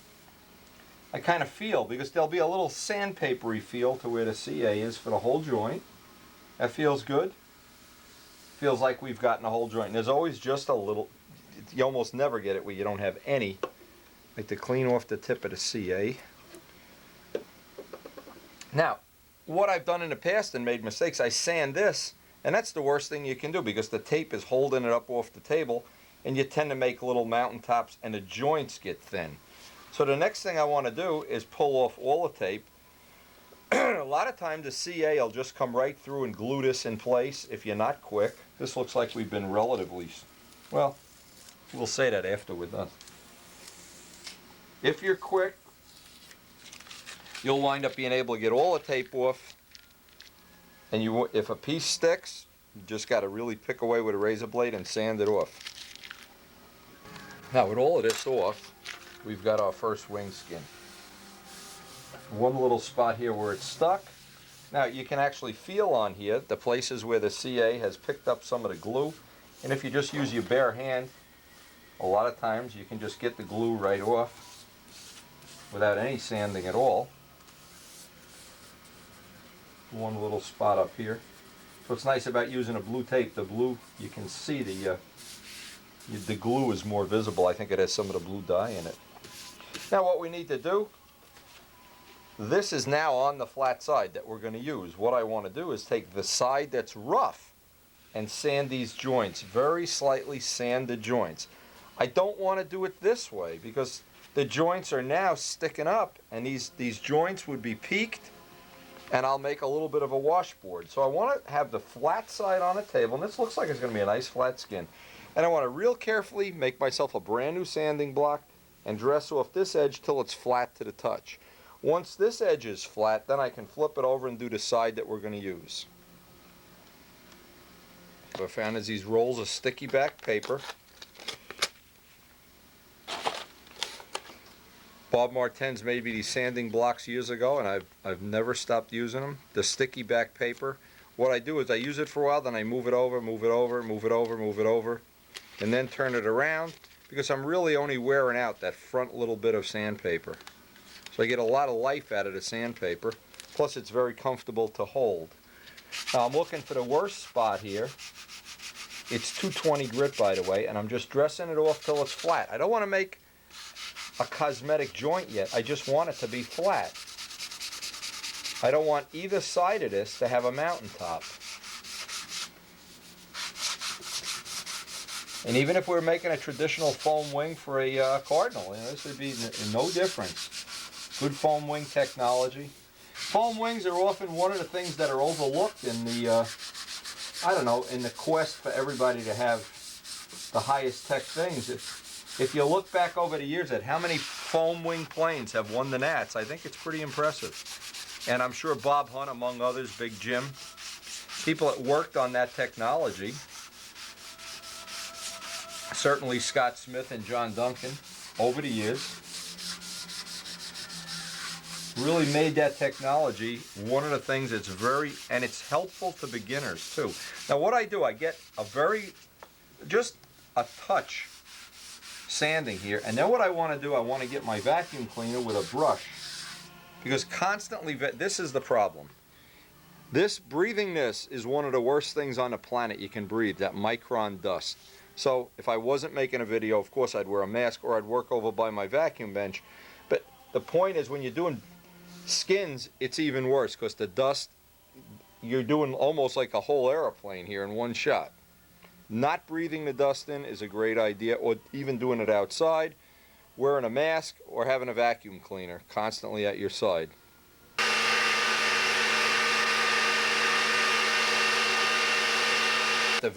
I kind of feel, because there'll be a little sandpapery feel to where the CA is for the whole joint. That feels good. Feels like we've gotten a whole joint. And there's always just a little, you almost never get it where you don't have any. Like to clean off the tip of the CA. Now, what I've done in the past and made mistakes, I sand this, and that's the worst thing you can do because the tape is holding it up off the table, and you tend to make little mountaintops and the joints get thin. So the next thing I want to do is pull off all the tape. A lot of times the CA will just come right through and glue this in place if you're not quick. This looks like we've been relatively, well, we'll say that after we're done. If you're quick, you'll wind up being able to get all the tape off, and if a piece sticks, you just got to really pick away with a razor blade and sand it off. Now with all of this off, we've got our first wing skin. One little spot here where it's stuck. Now you can actually feel on here the places where the CA has picked up some of the glue, and if you just use your bare hand, a lot of times you can just get the glue right off without any sanding at all. One little spot up here. So what's nice about using a blue tape, the blue, you can see the glue is more visible. I think it has some of the blue dye in it. Now what we need to do, this is now on the flat side that we're going to use. What I want to do is take the side that's rough and sand these joints, very slightly sand the joints. I don't want to do it this way because the joints are now sticking up, and these joints would be peaked, and I'll make a little bit of a washboard. So I want to have the flat side on a table, and this looks like it's going to be a nice flat skin. And I want to real carefully make myself a brand new sanding block and dress off this edge till it's flat to the touch. Once this edge is flat, then I can flip it over and do the side that we're going to use. What I found is these rolls of sticky back paper. Bob Martens made me these sanding blocks years ago, and I've never stopped using them. The sticky back paper. What I do is I use it for a while, then I move it over, move it over, move it over, move it over, and then turn it around, because I'm really only wearing out that front little bit of sandpaper. So I get a lot of life out of the sandpaper, plus it's very comfortable to hold. Now I'm looking for the worst spot here. It's 220 grit, by the way, and I'm just dressing it off till it's flat. I don't want to make a cosmetic joint yet. I just want it to be flat. I don't want either side of this to have a mountaintop. And even if we're making a traditional foam wing for a Cardinal, this would be no difference. Good foam wing technology. Foam wings are often one of the things that are overlooked in the, I don't know, in the quest for everybody to have the highest tech things. If you look back over the years at how many foam wing planes have won the Nats, I think it's pretty impressive. And I'm sure Bob Hunt, among others, Big Jim, people that worked on that technology, certainly Scott Smith and John Duncan, over the years, really made that technology one of the things that's and it's helpful to beginners too. Now what I do, I get just a touch sanding here, and then what I want to do, I want to get my vacuum cleaner with a brush, because constantly, this is the problem. Breathing this is one of the worst things on the planet you can breathe, that micron dust. So if I wasn't making a video, of course I'd wear a mask or I'd work over by my vacuum bench. But the point is, when you're doing skins, it's even worse, because the dust, you're doing almost like a whole airplane here in one shot. Not breathing the dust in is a great idea, or even doing it outside, wearing a mask, or having a vacuum cleaner constantly at your side. At the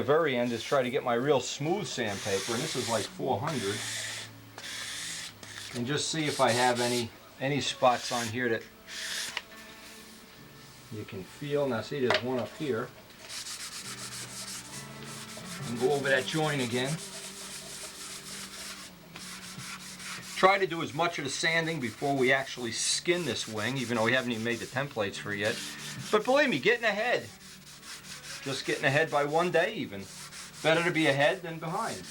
very end is try to get my real smooth sandpaper, and this is like 400, and just see if I have any spots on here that you can feel. Now see, there's one up here. And go over that joint again. Try to do as much of the sanding before we actually skin this wing, even though we haven't even made the templates for it yet. But believe me, getting ahead. Just getting ahead by one day even. Better to be ahead than behind.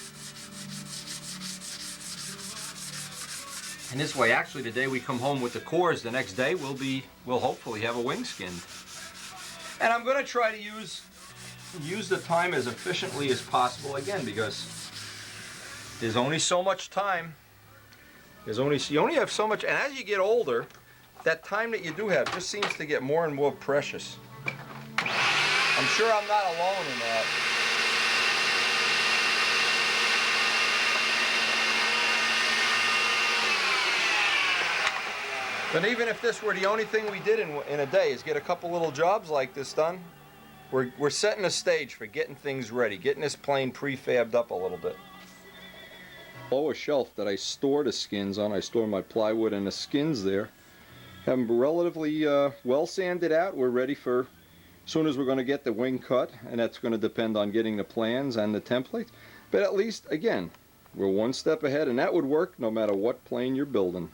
And this way, actually, the day we come home with the cores, the next day we'll hopefully have a wing skinned. And I'm going to try to use the time as efficiently as possible, again, because there's only so much time. You only have so much, and as you get older, that time that you do have just seems to get more and more precious. I'm sure I'm not alone in that. But even if this were the only thing we did in a day, is get a couple little jobs like this done, we're setting a stage for getting things ready, getting this plane prefabbed up a little bit. Below a shelf that I store the skins on, I store my plywood and the skins there. Have them relatively well sanded out. We're ready for, as soon as we're going to get the wing cut, and that's going to depend on getting the plans and the templates. But at least, again, we're one step ahead, and that would work no matter what plane you're building.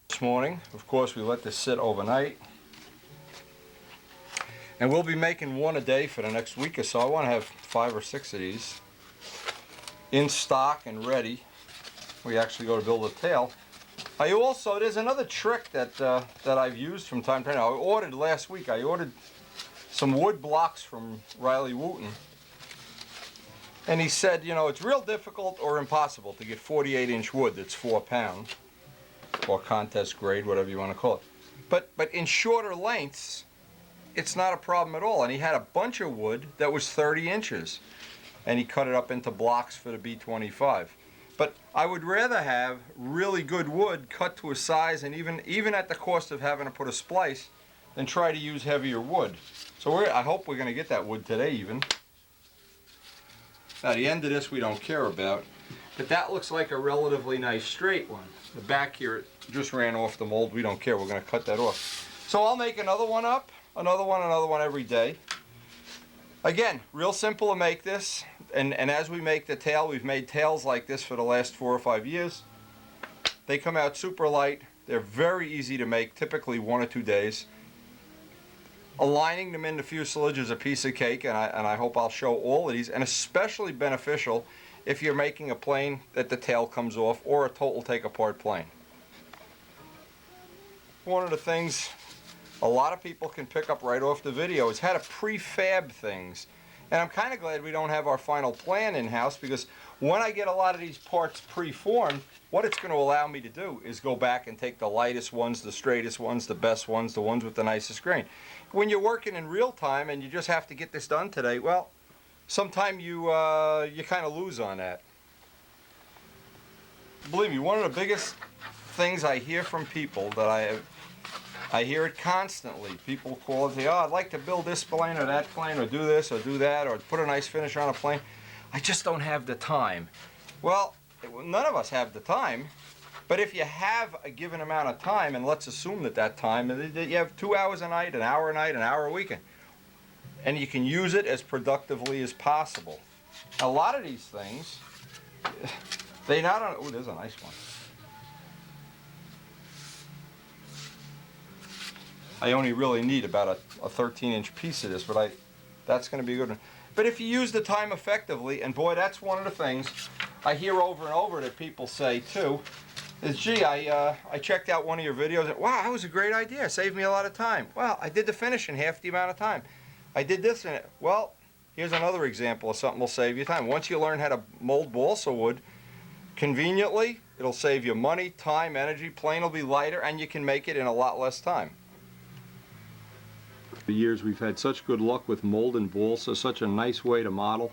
This morning, of course, we let this sit overnight. And we'll be making one a day for the next week or so. I want to have 5 or 6 of these in stock and ready. We actually go to build a tail. There's another trick that I've used from time to time. I ordered last week. I ordered some wood blocks from Riley Wooten. And he said, you know, it's real difficult or impossible to get 48-inch wood that's 4 pound, or contest grade, whatever you want to call it. But in shorter lengths, it's not a problem at all. And he had a bunch of wood that was 30 inches. and he cut it up into blocks for the B25. But I would rather have really good wood cut to a size, and even at the cost of having to put a splice, than try to use heavier wood. So I hope we're going to get that wood today even. Now the end of this we don't care about, but that looks like a relatively nice straight one. The back here it just ran off the mold. We don't care. We're going to cut that off. So I'll make another one up, another one every day. Again, real simple to make this, and as we make the tail, we've made tails like this for the last 4 or 5 years. They come out super light. They're very easy to make, typically 1 or 2 days. Aligning them in the fuselage is a piece of cake, and I hope I'll show all of these, and especially beneficial if you're making a plane that the tail comes off, or a total take-apart plane. One of the things a lot of people can pick up right off the video is how to prefab things. And I'm kind of glad we don't have our final plan in-house, because when I get a lot of these parts preformed, what it's going to allow me to do is go back and take the lightest ones, the straightest ones, the best ones, the ones with the nicest grain. When you're working in real time and you just have to get this done today, well, sometimes you kind of lose on that. Believe me, one of the biggest things I hear from people that I hear it constantly. People call and say, oh, I'd like to build this plane or that plane, or do this or do that, or put a nice finish on a plane. I just don't have the time. Well, none of us have the time, but if you have a given amount of time, and let's assume that time, that you have 2 hours a night, an hour a weekend, and you can use it as productively as possible. A lot of these things, they not only, oh, there's a nice one. I only really need about a 13-inch piece of this, but that's going to be good. But if you use the time effectively, and boy, that's one of the things I hear over and over that people say too, is, gee, I checked out one of your videos, and wow, that was a great idea, saved me a lot of time. Well, I did the finish in half the amount of time. I did this in it. Well, here's another example of something will save you time. Once you learn how to mold balsa wood conveniently, it'll save you money, time, energy, plane will be lighter, and you can make it in a lot less time. For years we've had such good luck with mold and balsa, such a nice way to model,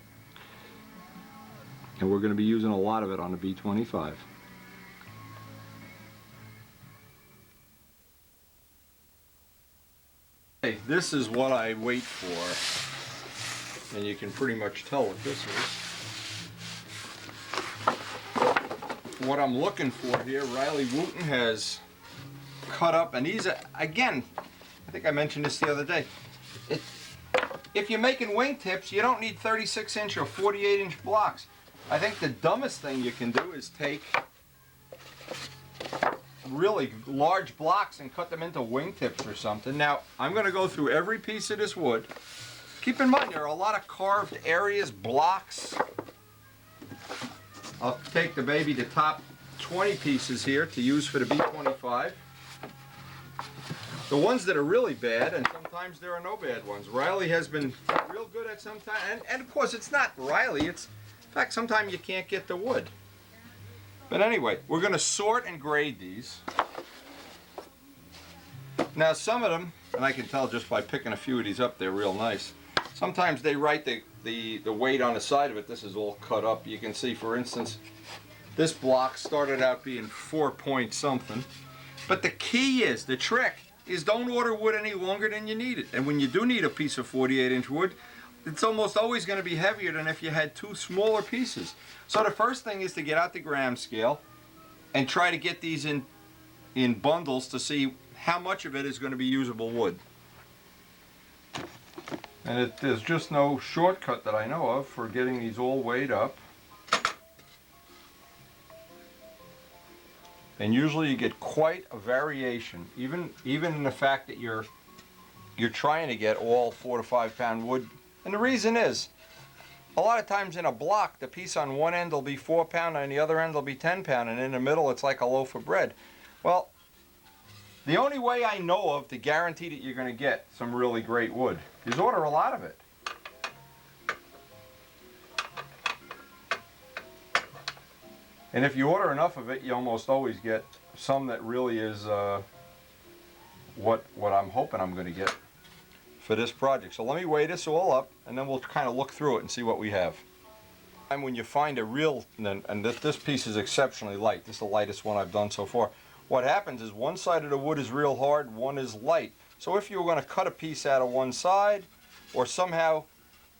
and we're going to be using a lot of it on the B25. Hey, this is what I wait for, and you can pretty much tell what this is. What I'm looking for here, Riley Wooten has cut up, and these are, again, I think I mentioned this the other day. If you're making wingtips, you don't need 36-inch or 48-inch blocks. I think the dumbest thing you can do is take really large blocks and cut them into wingtips or something. Now, I'm going to go through every piece of this wood. Keep in mind, there are a lot of carved areas, blocks. I'll take the top 20 pieces here to use for the B25. The ones that are really bad, and sometimes there are no bad ones. Riley has been real good at sometimes, and of course it's not Riley, it's, in fact, sometimes you can't get the wood. But anyway, we're going to sort and grade these. Now some of them, and I can tell just by picking a few of these up, they're real nice. Sometimes they write the weight on the side of it. This is all cut up. You can see, for instance, this block started out being 4 point something. But the key is, the trick, is don't order wood any longer than you need it. And when you do need a piece of 48-inch wood, it's almost always going to be heavier than if you had 2 smaller pieces. So the first thing is to get out the gram scale and try to get these in bundles to see how much of it is going to be usable wood. And there's just no shortcut that I know of for getting these all weighed up. And usually you get quite a variation, even in the fact that you're trying to get all 4 to 5 pound wood. And the reason is, a lot of times in a block, the piece on one end will be 4 pound, and the other end will be 10 pound, and in the middle it's like a loaf of bread. Well, the only way I know of to guarantee that you're going to get some really great wood is order a lot of it. And if you order enough of it, you almost always get some that really is what I'm hoping I'm going to get for this project. So let me weigh this all up, and then we'll kind of look through it and see what we have. And when you find a real, and this piece is exceptionally light, this is the lightest one I've done so far, what happens is one side of the wood is real hard, one is light. So if you were going to cut a piece out of one side, or somehow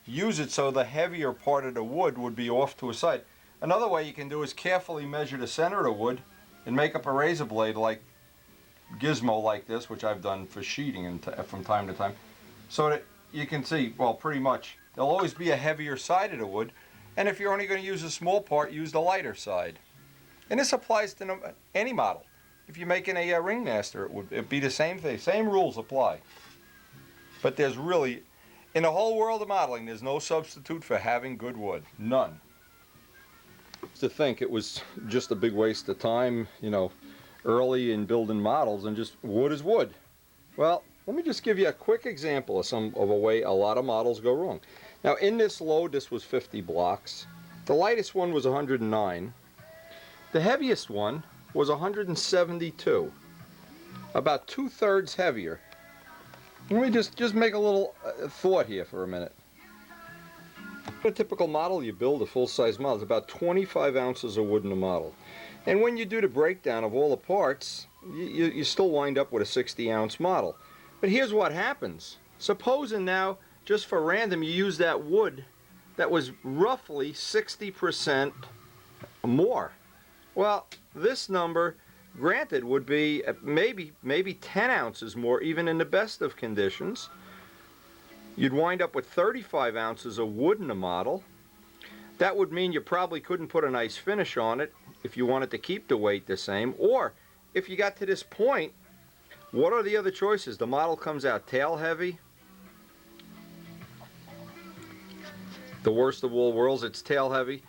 use it so the heavier part of the wood would be off to a side. Another way you can do is carefully measure the center of the wood and make up a razor blade like gizmo like this, which I've done for sheeting and from time to time, so that you can see, well, pretty much there'll always be a heavier side of the wood, and if you're only going to use a small part, use the lighter side. And this applies to any model. If you're making a ringmaster, it'd be the same thing. Same rules apply. But there's really, in the whole world of modeling, there's no substitute for having good wood. None. To think it was just a big waste of time, you know, early in building models, and just wood is wood. Well, let me just give you a quick example of a way a lot of models go wrong. Now in this load, this was 50 blocks. The lightest one was 109. The heaviest one was 172. About 2/3 heavier. Let me just make a little thought here for a minute. A typical model you build, a full-size model, is about 25 ounces of wood in a model. And when you do the breakdown of all the parts, you still wind up with a 60-ounce model. But here's what happens. Supposing now, just for random, you use that wood that was roughly 60% more. Well, this number, granted, would be maybe 10 ounces more, even in the best of conditions. You'd wind up with 35 ounces of wood in the model. That would mean you probably couldn't put a nice finish on it if you wanted to keep the weight the same, or if you got to this point, what are the other choices? The model comes out tail heavy. The worst of all worlds, it's tail heavy.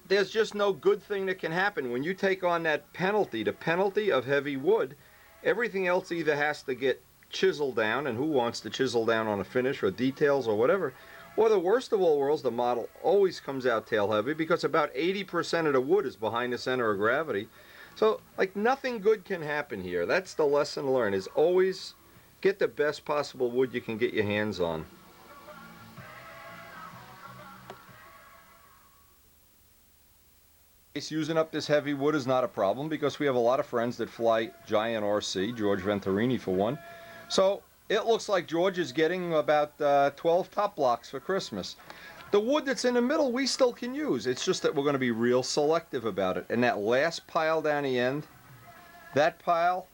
There's just no good thing that can happen. When you take on that penalty, the penalty of heavy wood, everything else either has to get chiseled down, and who wants to chisel down on a finish or details or whatever, or the worst of all worlds, the model always comes out tail heavy because about 80% of the wood is behind the center of gravity. So, like, nothing good can happen here. That's the lesson learned, is always get the best possible wood you can get your hands on. Using up this heavy wood is not a problem because we have a lot of friends that fly Giant RC, George Venturini for one. So it looks like George is getting about 12 top blocks for Christmas. The wood that's in the middle we still can use. It's just that we're going to be real selective about it. And that last pile down the end, that pile,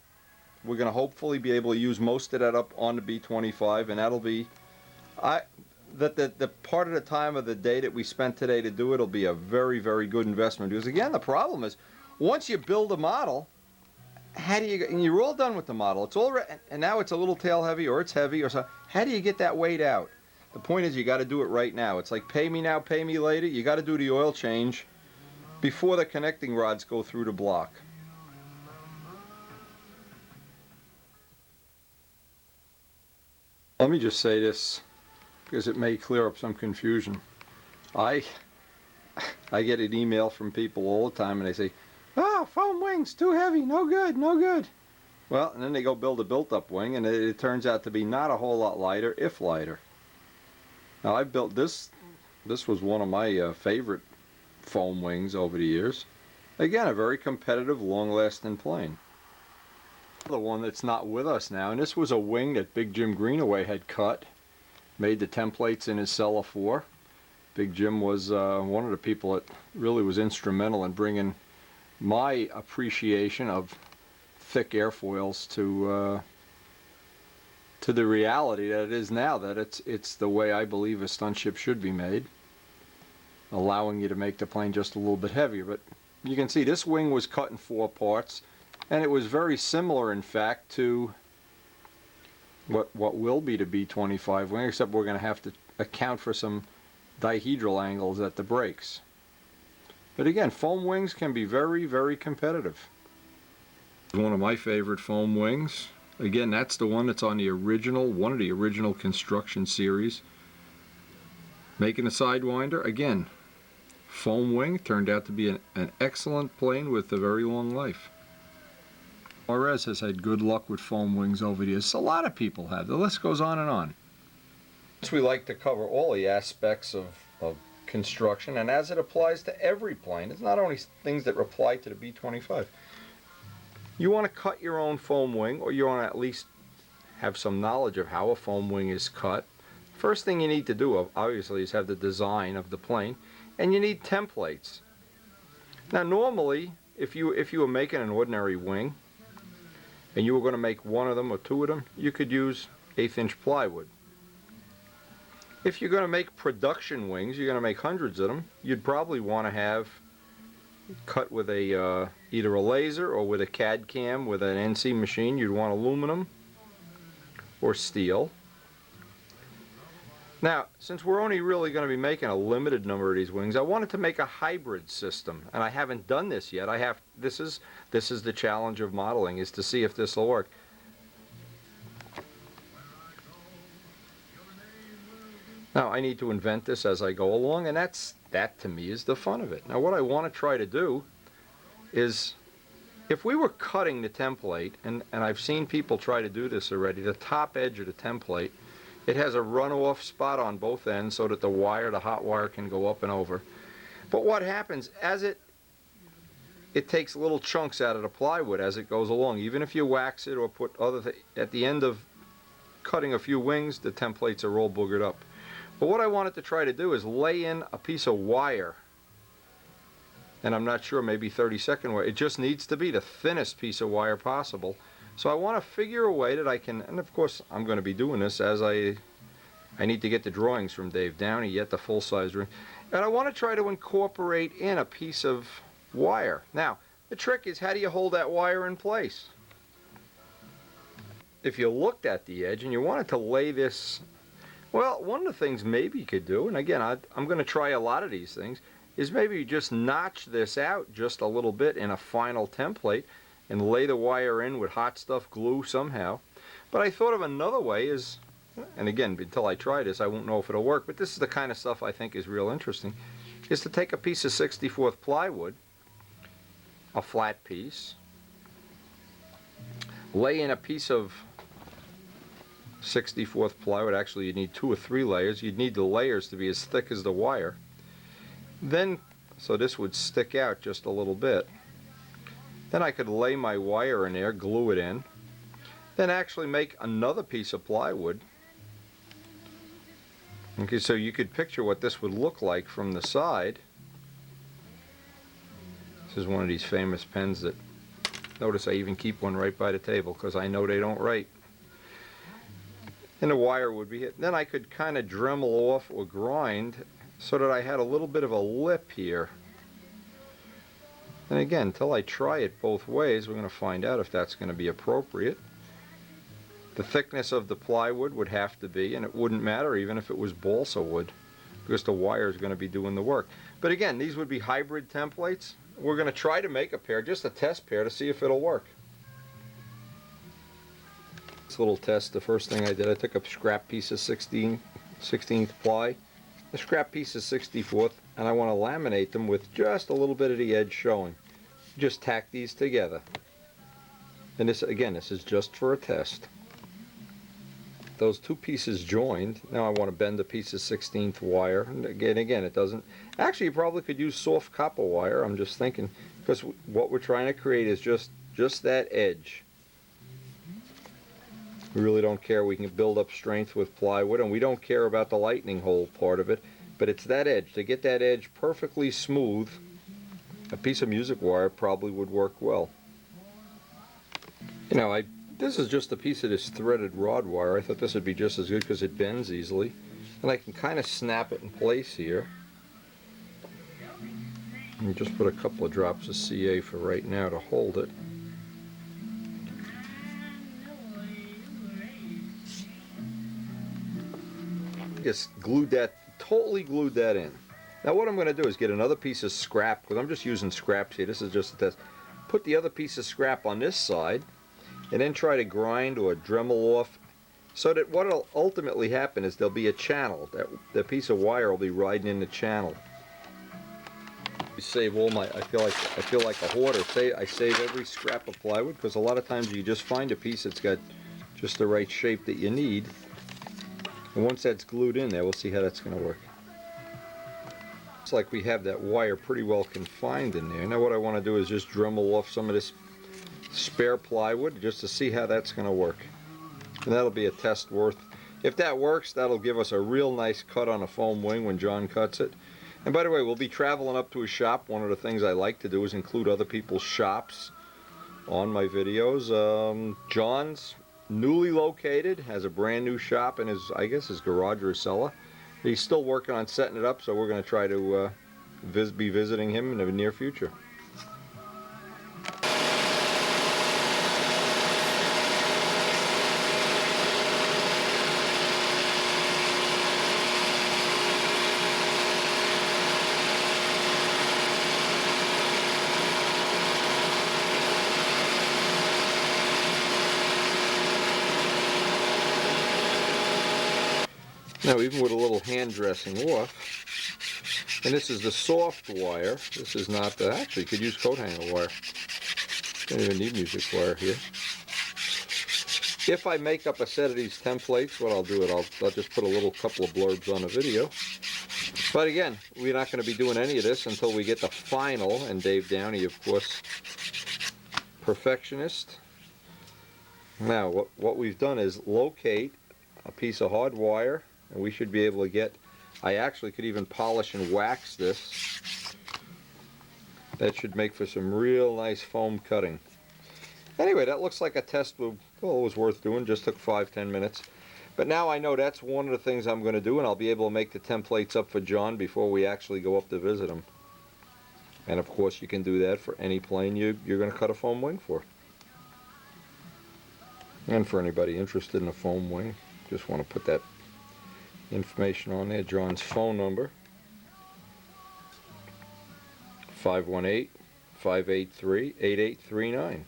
we're going to hopefully be able to use most of that up on the B25, and that'll be, the part of the time of the day that we spent today to do it will be a very, very good investment. Because again, the problem is, once you build a model, how do you, and you're all done with the model, it's all, and now it's a little tail heavy or it's heavy or so, how do you get that weight out? The point is, you got to do it right now. It's like pay me now, pay me later. You got to do the oil change before the connecting rods go through the block. Let me just say this, because it may clear up some confusion. I get an email from people all the time and they say, "Ah, foam wings, too heavy, no good, no good." Well, and then they go build a built-up wing, and it turns out to be not a whole lot lighter, if lighter. Now, I built this. This was one of my favorite foam wings over the years. Again, a very competitive, long-lasting plane. The one that's not with us now, and this was a wing that Big Jim Greenaway had cut, made the templates in his cellar for. Big Jim was one of the people that really was instrumental in bringing my appreciation of thick airfoils to the reality that it is now, that it's the way I believe a stunt ship should be made, allowing you to make the plane just a little bit heavier. But you can see this wing was cut in 4 parts, and it was very similar, in fact, to what will be the B-25 wing, except we're going to have to account for some dihedral angles at the brakes. But again, foam wings can be very, very competitive. One of my favorite foam wings. Again, that's the one that's on the original, one of the original construction series. Making a Sidewinder, again, foam wing, turned out to be an excellent plane with a very long life. Juarez has had good luck with foam wings over the years. A lot of people have. The list goes on and on. We like to cover all the aspects of construction, and as it applies to every plane, it's not only things that apply to the B-25. You want to cut your own foam wing, or you want to at least have some knowledge of how a foam wing is cut. First thing you need to do, obviously, is have the design of the plane, and you need templates. Now normally, if you were making an ordinary wing, and you were going to make one of them or two of them, you could use 1/8 inch plywood. If you're going to make production wings, you're going to make hundreds of them, you'd probably want to have cut with a either a laser or with a CAD cam with an NC machine. You'd want aluminum or steel. Now, since we're only really going to be making a limited number of these wings, I wanted to make a hybrid system, and I haven't done this yet. This is the challenge of modeling, is to see if this will work. Now, I need to invent this as I go along, and that to me is the fun of it. Now, what I want to try to do is, if we were cutting the template, and I've seen people try to do this already, the top edge of the template, it has a runoff spot on both ends so that the hot wire can go up and over. But what happens, as it takes little chunks out of the plywood as it goes along. Even if you wax it or put at the end of cutting a few wings, the templates are all boogered up. But what I wanted to try to do is lay in a piece of wire, and I'm not sure, maybe 32nd wire. It just needs to be the thinnest piece of wire possible. So I want to figure a way that I can, and of course I'm going to be doing this as I need to get the drawings from Dave Downey, yet the full-size ring, and I want to try to incorporate in a piece of wire. Now, the trick is, how do you hold that wire in place? If you looked at the edge and you wanted to lay this, well, one of the things maybe you could do, and again, I'm going to try a lot of these things, is maybe just notch this out just a little bit in a final template and lay the wire in with hot stuff glue somehow. But I thought of another way is, and again, until I try this, I won't know if it'll work, but this is the kind of stuff I think is real interesting, is to take a piece of 64th plywood, a flat piece, lay in a piece of 64th plywood. Actually, you need 2 or 3 layers. You'd need the layers to be as thick as the wire. Then, so this would stick out just a little bit. Then I could lay my wire in there, glue it in, then actually make another piece of plywood. Okay, so you could picture what this would look like from the side. This is one of these famous pens that, notice I even keep one right by the table because I know they don't write. And the wire would be hit. Then I could kind of Dremel off or grind so that I had a little bit of a lip here. And again, until I try it both ways, we're going to find out if that's going to be appropriate. The thickness of the plywood would have to be, and it wouldn't matter even if it was balsa wood, because the wire is going to be doing the work. But again, these would be hybrid templates. We're going to try to make a pair, just a test pair, to see if it'll work. This little test, the first thing I did, I took a scrap piece of 16th ply, a scrap piece of 64th, and I want to laminate them with just a little bit of the edge showing. Just tack these together. And this, again, this is just for a test. Those 2 pieces joined. Now I want to bend a piece of 16th wire. And again, it doesn't. Actually, you probably could use soft copper wire. I'm just thinking, because what we're trying to create is just that edge. We really don't care. We can build up strength with plywood, and we don't care about the lightning hole part of it. But it's that edge. To get that edge perfectly smooth, a piece of music wire probably would work well. You know, this is just a piece of this threaded rod wire. I thought this would be just as good because it bends easily. And I can kind of snap it in place here. And just put a couple of drops of CA for right now to hold it. Just totally glued that in. Now what I'm going to do is get another piece of scrap, because I'm just using scraps here. This is just a test. Put the other piece of scrap on this side, and then try to grind or Dremel off, so that what will ultimately happen is there'll be a channel. The piece of wire will be riding in the channel. I save all my. I feel like a hoarder. I save every scrap of plywood, because a lot of times you just find a piece that's got just the right shape that you need. And once that's glued in there, we'll see how that's going to work. looks like we have that wire pretty well confined in there. Now what I want to do is just Dremel off some of this spare plywood just to see how that's going to work. And that'll be a test worth. If that works, that'll give us a real nice cut on a foam wing when John cuts it. And by the way, we'll be traveling up to his shop. One of the things I like to do is include other people's shops on my videos. John's newly located, has a brand new shop in his, I guess, his garage or cellar. He's still working on setting it up, so we're going to try to be visiting him in the near future. Now, even with a little hand dressing off, and this is the soft wire. This is not the, actually you could use coat hanger wire. Don't even need music wire here. If I make up a set of these templates, what I'll do is I'll just put a couple of blurbs on the video. But again, we're not going to be doing any of this until we get the final, and Dave Downey, of course, perfectionist. Now, what we've done is locate a piece of hard wire, and we should be able to get, I actually could even polish and wax this. That should make for some real nice foam cutting. Anyway, that looks like a test. Well, it was worth doing, just took 5-10 minutes. But now I know that's one of the things I'm going to do, and I'll be able to make the templates up for John before we actually go up to visit him. And of course you can do that for any plane you're going to cut a foam wing for. And for anybody interested in a foam wing, just want to put that information on there. John's phone number, 518-583-8839.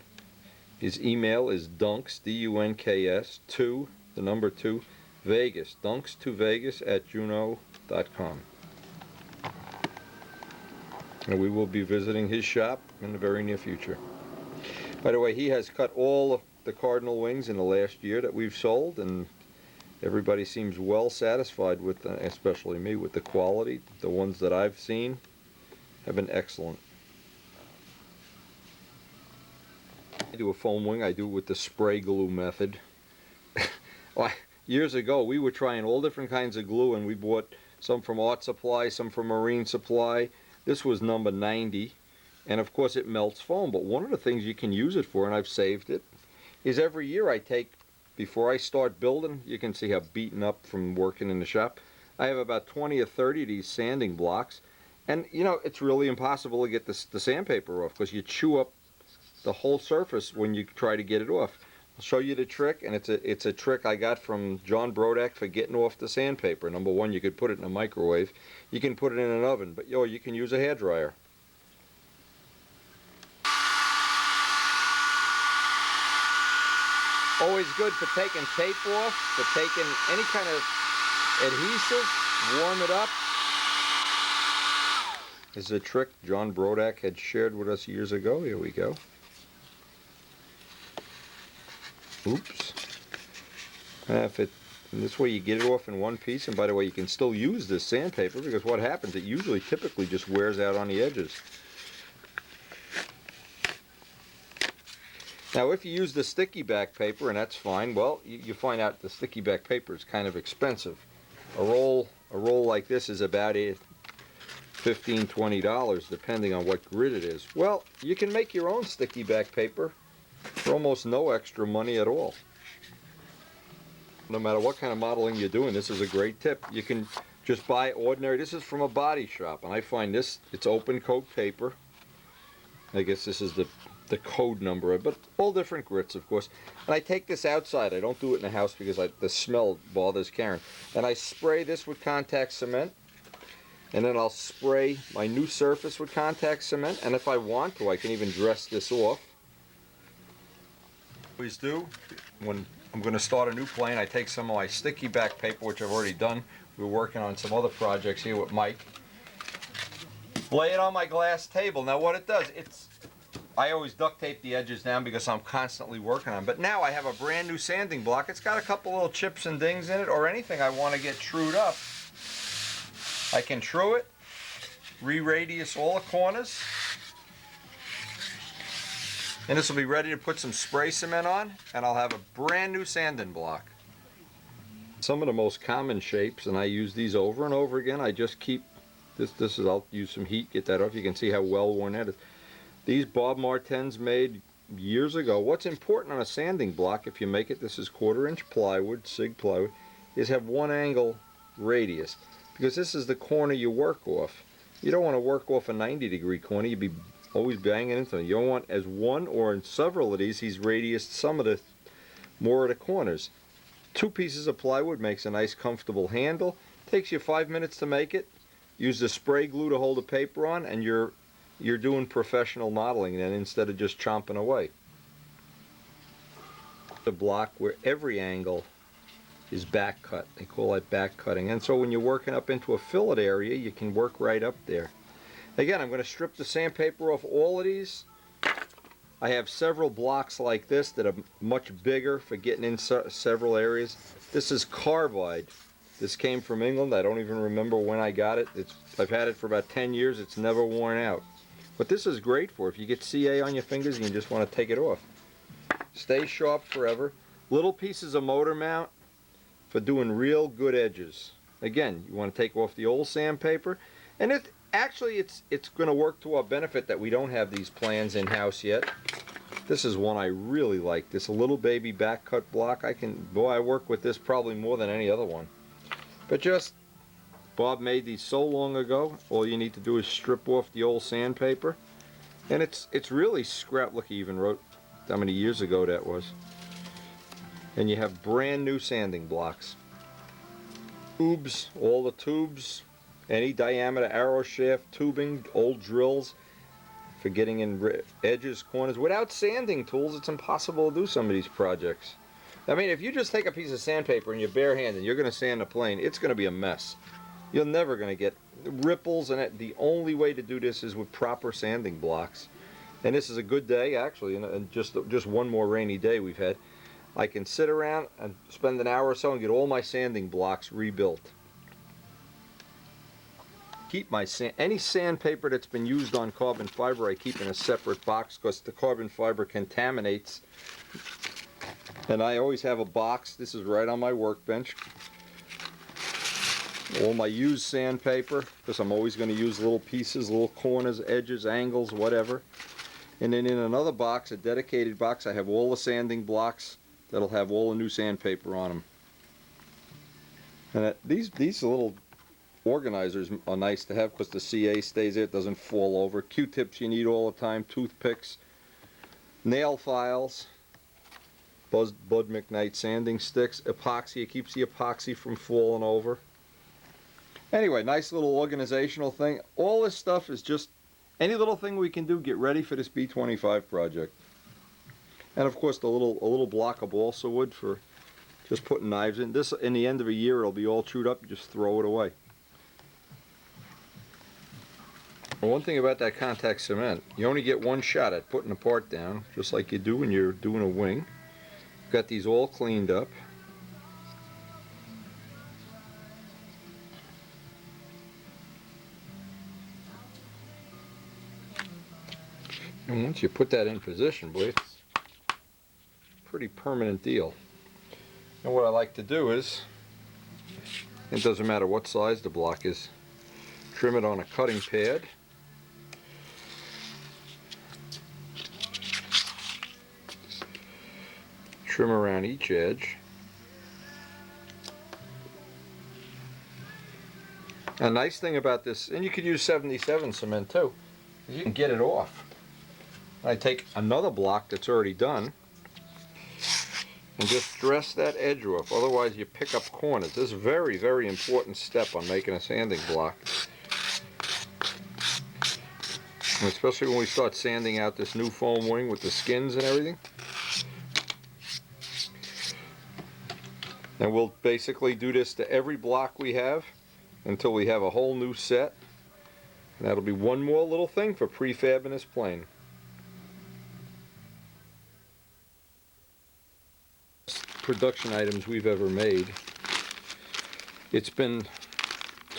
His email is dunks, D-U-N-K-S, 2, the number 2, Vegas, dunks2vegas@juno.com. And we will be visiting his shop in the very near future. By the way, he has cut all of the Cardinal wings in the last year that we've sold, and everybody seems well satisfied with, especially me, with the quality. The ones that I've seen have been excellent. I do a foam wing, I do it with the spray glue method. Years ago, we were trying all different kinds of glue, and we bought some from Art Supply, some from Marine Supply. This was number 90, and of course it melts foam. But one of the things you can use it for, and I've saved it, is every year I take, before I start building, you can see how beaten up from working in the shop, I have about 20 or 30 of these sanding blocks, and you know, it's really impossible to get the sandpaper off because you chew up the whole surface when you try to get it off. I'll show you the trick, and it's a trick I got from John Brodak for getting off the sandpaper. Number one, you could put it in a microwave. You can put it in an oven, but you can use a hairdryer. Always good for taking tape off, for taking any kind of adhesive, warm it up. This is a trick John Brodak had shared with us years ago. Here we go. Oops. This way you get it off in one piece, and by the way, you can still use this sandpaper because what happens, it usually typically just wears out on the edges. Now if you use the sticky back paper, and that's fine, well, you find out the sticky back paper is kind of expensive. A roll like this is about $15–20 depending on what grit it is. Well, you can make your own sticky back paper for almost no extra money at all. No matter what kind of modeling you're doing, this is a great tip. You can just buy ordinary, this is from a body shop, and I find this, it's open coat paper. I guess this is the code number, but all different grits, of course. And I take this outside. I don't do it in the house because the smell bothers Karen. And I spray this with contact cement, and then I'll spray my new surface with contact cement, and if I want to, I can even dress this off. Always do. When I'm going to start a new plane, I take some of my sticky back paper, which I've already done. We're working on some other projects here with Mike. Lay it on my glass table. Now what it does, I always duct tape the edges down because I'm constantly working on. But now I have a brand new sanding block. It's got a couple little chips and dings in it, or anything I want to get trued up. I can true it, re-radius all the corners. And this will be ready to put some spray cement on, and I'll have a brand new sanding block. Some of the most common shapes, and I use these over and over again. I just keep this is, I'll use some heat, get that off. You can see how well worn that is. These Bob Martens made years ago. What's important on a sanding block, if you make it, this is 1/4 inch plywood, SIG plywood, is have one angle radius, because this is the corner you work off. You don't want to work off a 90-degree corner. You'd be always banging into it. You don't want, as one or in several of these, he's radiused some of the more of the corners. 2 pieces of plywood makes a nice comfortable handle. Takes you 5 minutes to make it. Use the spray glue to hold the paper on, and you're doing professional modeling then, instead of just chomping away. The block where every angle is back cut. They call it back cutting. And so when you're working up into a fillet area, you can work right up there. Again, I'm going to strip the sandpaper off all of these. I have several blocks like this that are much bigger for getting in several areas. This is carbide. This came from England. I don't even remember when I got it. I've had it for about 10 years. It's never worn out. But this is great for if you get CA on your fingers and you just want to take it off. Stay sharp forever. Little pieces of motor mount for doing real good edges. Again, you want to take off the old sandpaper, and actually it's going to work to our benefit that we don't have these plans in-house yet. This is one I really like. This little baby back cut block. I work with this probably more than any other one. But Bob made these so long ago. All you need to do is strip off the old sandpaper, and it's really scrap. Look, he even wrote how many years ago that was. And you have brand new sanding blocks. Tubes, all the tubes, any diameter arrow shaft tubing, old drills for getting in edges, corners. Without sanding tools, it's impossible to do some of these projects. I mean, if you just take a piece of sandpaper and you're barehanded and you're going to sand a plane, it's going to be a mess. You're never going to get ripples, and the only way to do this is with proper sanding blocks. And this is a good day, actually, and just one more rainy day we've had. I can sit around and spend an hour or so and get all my sanding blocks rebuilt. Keep any sandpaper that's been used on carbon fiber, I keep in a separate box, because the carbon fiber contaminates. And I always have a box. This is right on my workbench. All my used sandpaper, because I'm always going to use little pieces, little corners, edges, angles, whatever. And then in another box, a dedicated box, I have all the sanding blocks that'll have all the new sandpaper on them. And these little organizers are nice to have, because the CA stays there, it doesn't fall over. Q-tips you need all the time, toothpicks, nail files, Bud McKnight sanding sticks, epoxy, it keeps the epoxy from falling over. Anyway, nice little organizational thing. All this stuff is just any little thing we can do, get ready for this B25 project. And of course, a little block of balsa wood for just putting knives in. This, in the end of a year, it'll be all chewed up. You just throw it away. Well, one thing about that contact cement, you only get one shot at putting the part down, just like you do when you're doing a wing. Got these all cleaned up. And once you put that in position, boy, it's a pretty permanent deal. And what I like to do is, it doesn't matter what size the block is, trim it on a cutting pad. Trim around each edge. A nice thing about this, and you could use 77 cement too, is you can get it off. I take another block that's already done and just dress that edge off, otherwise you pick up corners. This is a very, very important step on making a sanding block. And especially when we start sanding out this new foam wing with the skins and everything. And we'll basically do this to every block we have until we have a whole new set. And that'll be one more little thing for prefab in this plane. Production items we've ever made. It's been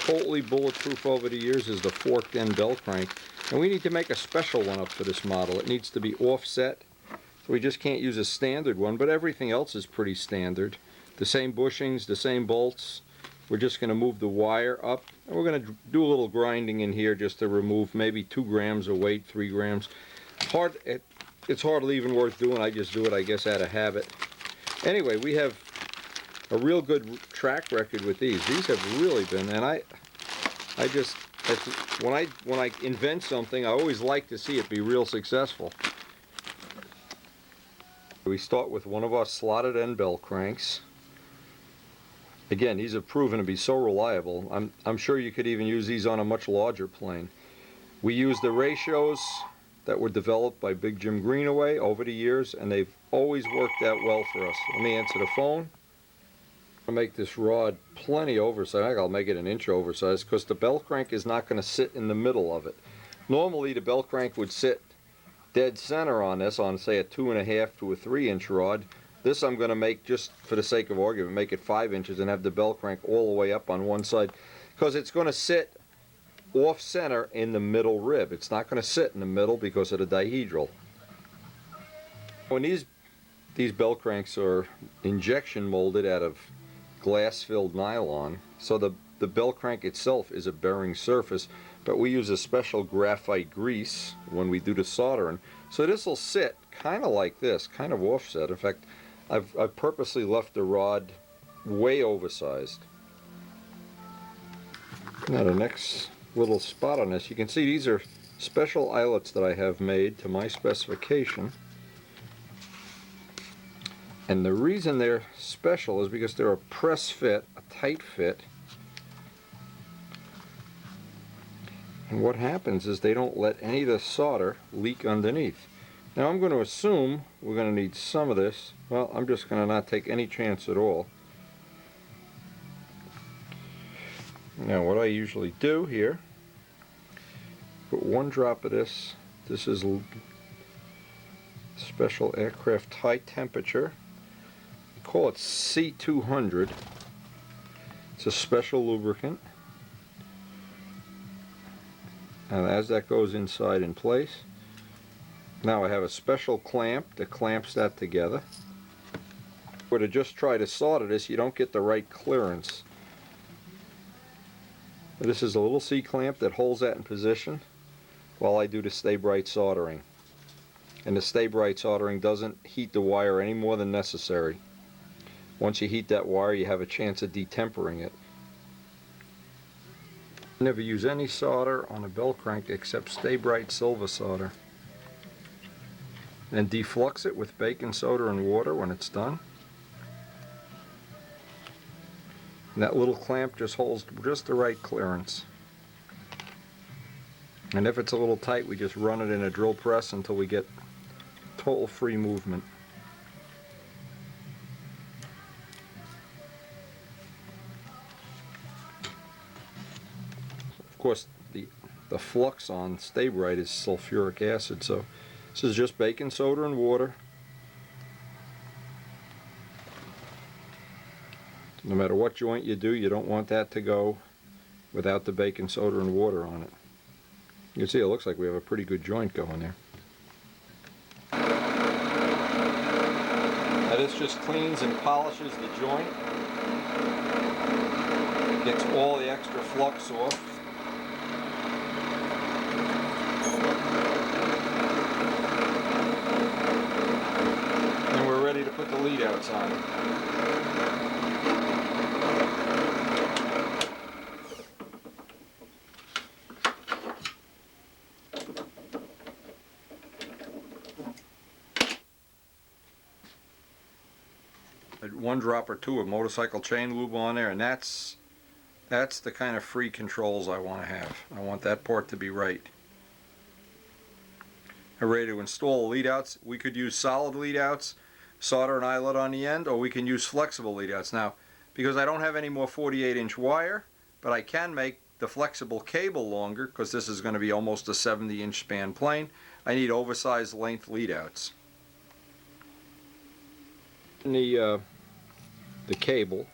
totally bulletproof over the years is the forked end bell crank. And we need to make a special one up for this model. It needs to be offset. So we just can't use a standard one, but everything else is pretty standard. The same bushings, the same bolts. We're just going to move the wire up. And we're going to do a little grinding in here just to remove maybe 2 grams of weight, 3 grams. It's hardly even worth doing. I just do it, I guess, out of habit. Anyway, we have a real good track record with these. These have really been, and when I invent something, I always like to see it be real successful. We start with one of our slotted end bell cranks. Again, these have proven to be so reliable. I'm sure you could even use these on a much larger plane. We use the ratios that were developed by Big Jim Greenaway over the years, and they've always worked out well for us. Let me answer the phone. I'll make this rod plenty oversized. I'll make it an inch oversized because the bell crank is not going to sit in the middle of it. Normally the bell crank would sit dead center on this, on say a 2.5 to a 3-inch rod. This I'm going to make, just for the sake of argument, make it 5 inches and have the bell crank all the way up on one side, because it's going to sit off center in the middle rib. It's not going to sit in the middle because of the dihedral. When these bell cranks are injection molded out of glass-filled nylon, so the bell crank itself is a bearing surface, but we use a special graphite grease when we do the soldering. So this will sit kind of like this, kind of offset. In fact, I've purposely left the rod way oversized. Now the next little spot on this, you can see these are special eyelets that I have made to my specification. And the reason they're special is because they're a press fit, a tight fit. And what happens is they don't let any of the solder leak underneath. Now I'm going to assume we're going to need some of this. Well, I'm just going to not take any chance at all. Now what I usually do here, put 1 drop of this. This is special aircraft high temperature. We call it C200. It's a special lubricant. And as that goes inside in place, now I have a special clamp that clamps that together. If you were to just try to solder this, you don't get the right clearance. This is a little C-clamp that holds that in position while I do the Stay-Brite soldering. And the Stay-Brite soldering doesn't heat the wire any more than necessary. Once you heat that wire, you have a chance of detempering it. I never use any solder on a bell crank except Stay-Brite silver solder. And deflux it with baking soda and water when it's done. And that little clamp just holds just the right clearance. And if it's a little tight, we just run it in a drill press until we get total free movement. Of course, the flux on Stay-Brite is sulfuric acid, so this is just baking soda and water. No matter what joint you do, you don't want that to go without the baking soda and water on it. You can see it looks like we have a pretty good joint going there. Now this just cleans and polishes the joint. Gets all the extra flux off. And we're ready to put the lead outs on. One drop or two of motorcycle chain lube on there, and that's the kind of free controls I want to have. I want that part to be right. I'm ready to install lead outs. We could use solid lead outs, solder an eyelet on the end, or we can use flexible lead outs. Now, because I don't have any more 48-inch wire, but I can make the flexible cable longer, because this is going to be almost a 70-inch span plane, I need oversized length lead outs. In the cable,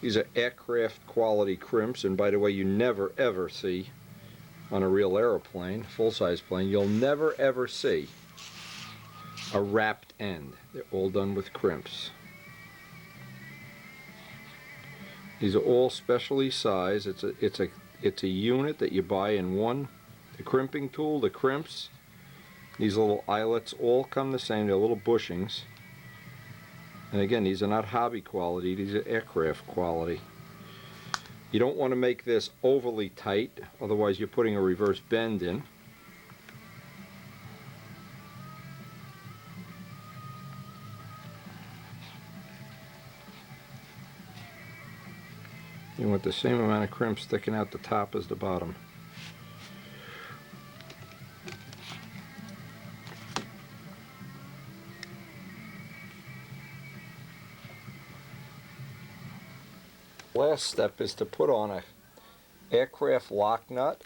These are aircraft quality crimps, and by the way, you never ever see on a real aeroplane, full-size plane, you'll never ever see a wrapped end. They're all done with crimps. These are all specially sized. It's a unit that you buy in one. The crimping tool, the crimps, these little eyelets all come the same. They're little bushings. And again, these are not hobby quality, these are aircraft quality. You don't want to make this overly tight, otherwise you're putting a reverse bend in. You want the same amount of crimp sticking out the top as the bottom. Last step is to put on a aircraft lock nut.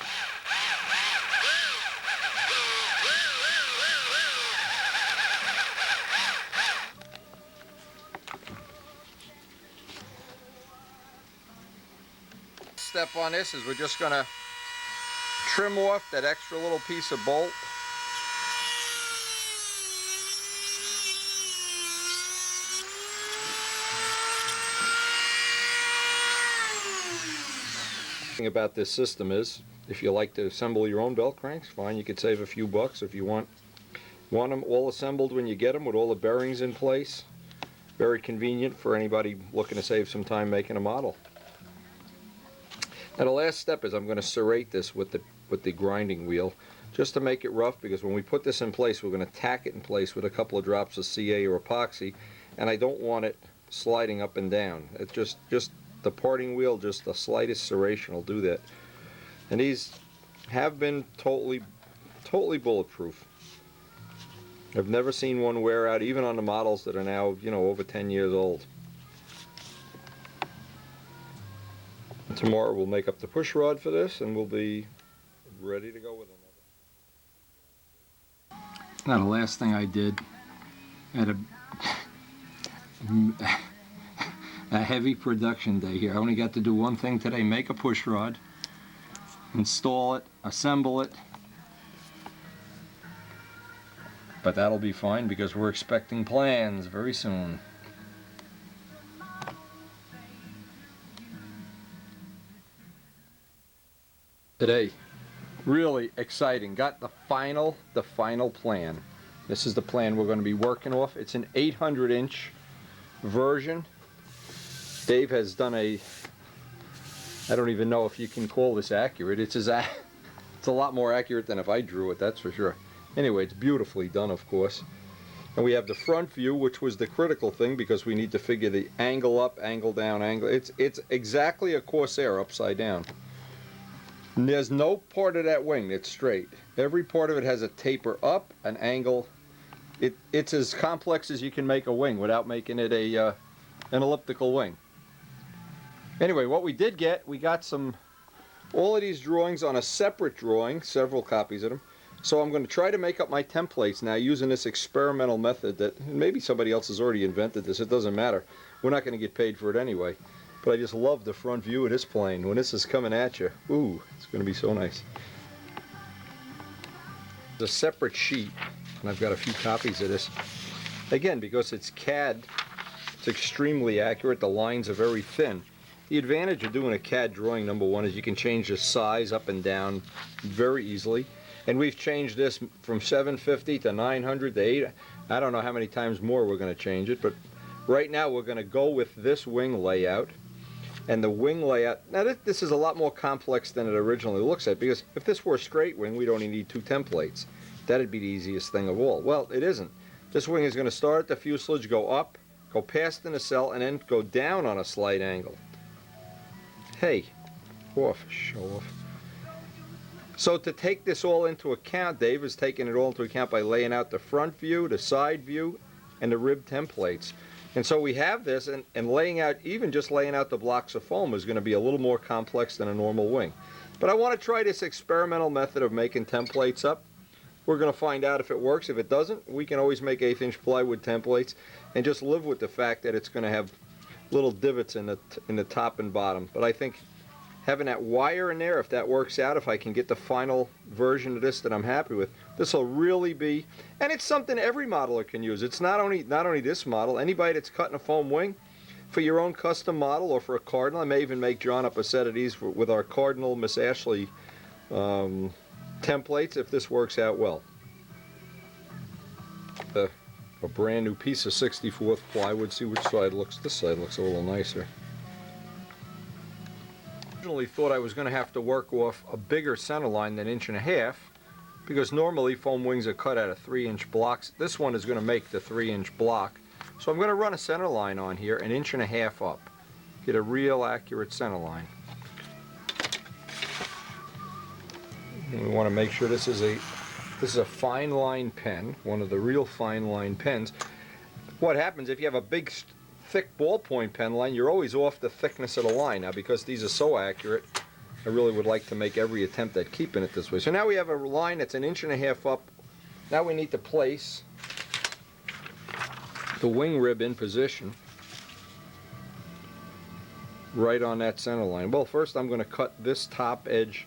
Step on this is we're just going to trim off that extra little piece of bolt. The thing about this system is, if you like to assemble your own belt cranks, fine, you could save a few bucks. If you want them all assembled when you get them with all the bearings in place, very convenient for anybody looking to save some time making a model. Now the last step is I'm going to serrate this with the grinding wheel just to make it rough, because when we put this in place we're going to tack it in place with a couple of drops of CA or epoxy, and I don't want it sliding up and down. It's just the parting wheel, just the slightest serration will do that. And these have been totally bulletproof. I've never seen one wear out, even on the models that are now, you know, over 10 years old. Tomorrow we'll make up the push rod for this and we'll be ready to go with another. Now the last thing I did at a heavy production day here. I only got to do one thing today: make a push rod, install it, assemble it. But that'll be fine because we're expecting plans very soon. Today, really exciting. Got the final plan. This is the plan we're going to be working off. It's an 800-inch version. Dave has done I don't even know if you can call this accurate. It's a lot more accurate than if I drew it, that's for sure. Anyway, it's beautifully done, of course. And we have the front view, which was the critical thing because we need to figure the angle up, angle down, angle. It's exactly a Corsair upside down. And there's no part of that wing that's straight. Every part of it has a taper up, an angle. It's as complex as you can make a wing without making it an elliptical wing. Anyway, what we did get, we got all of these drawings on a separate drawing, several copies of them. So I'm going to try to make up my templates now using this experimental method that maybe somebody else has already invented this. It doesn't matter. We're not going to get paid for it anyway. But I just love the front view of this plane. When this is coming at you, ooh, it's going to be so nice. It's a separate sheet, and I've got a few copies of this. Again, because it's CAD, it's extremely accurate. The lines are very thin. The advantage of doing a CAD drawing, number one, is you can change the size up and down very easily. And we've changed this from 750 to 900 to 8. I don't know how many times more we're going to change it, but right now we're going to go with this wing layout. And the wing layout, now this is a lot more complex than it originally looks like, because if this were a straight wing, we'd only need 2 templates. That'd be the easiest thing of all. Well, it isn't. This wing is going to start at the fuselage, go up, go past the nacelle, and then go down on a slight angle. Hey, show off. So to take this all into account, Dave is taking it all into account by laying out the front view, the side view, and the rib templates. And so we have this, and laying out, even just laying out the blocks of foam is going to be a little more complex than a normal wing. But I want to try this experimental method of making templates up. We're going to find out if it works. If it doesn't, we can always make 1/8-inch plywood templates and just live with the fact that it's going to have little divots in the top and bottom. But I think having that wire in there, if that works out, if I can get the final version of this that I'm happy with, this will really be, and it's something every modeler can use. It's not only this model. Anybody that's cutting a foam wing for your own custom model or for a Cardinal, I may even make John up a set of these with our Cardinal Miss Ashley templates if this works out well. A brand new piece of 64th plywood. See which side looks. This side looks a little nicer. Originally thought I was going to have to work off a bigger center line than 1.5 inches, because normally foam wings are cut out of 3-inch blocks. This one is going to make the 3-inch block. So I'm going to run a center line on here 1.5 inches up. Get a real accurate center line. And we want to make sure this is a fine line pen, one of the real fine line pens. What happens if you have a big thick ballpoint pen line, you're always off the thickness of the line. Now, because these are so accurate, I really would like to make every attempt at keeping it this way. So now we have a line that's 1.5 inches up. Now we need to place the wing rib in position right on that center line. Well, first I'm going to cut this top edge.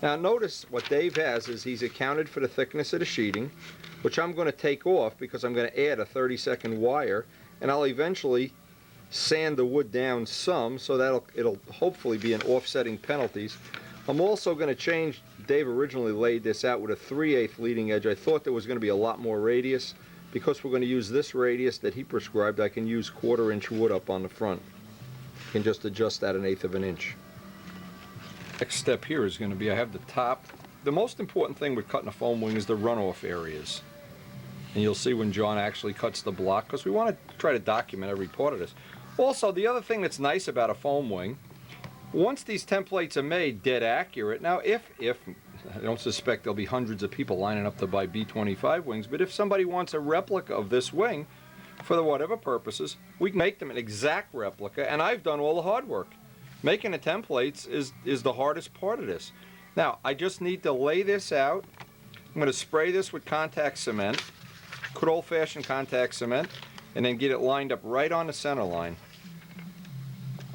Now notice what Dave has is he's accounted for the thickness of the sheeting, which I'm going to take off because I'm going to add a 30-second wire, and I'll eventually sand the wood down some, so it'll hopefully be an offsetting penalties. I'm also going to change. Dave originally laid this out with a 3/8 leading edge. I thought there was going to be a lot more radius. Because we're going to use this radius that he prescribed, I can use 1/4 inch wood up on the front. You can just adjust that 1/8 of an inch. Next step here is going to be, I have the top. The most important thing with cutting a foam wing is the runoff areas. And you'll see when John actually cuts the block, because we want to try to document every part of this. Also, the other thing that's nice about a foam wing, once these templates are made dead accurate, now if I don't suspect there'll be hundreds of people lining up to buy B-25 wings, but if somebody wants a replica of this wing for whatever purposes, we can make them an exact replica, and I've done all the hard work. Making the templates is the hardest part of this. Now, I just need to lay this out. I'm going to spray this with contact cement, good old-fashioned contact cement, and then get it lined up right on the center line.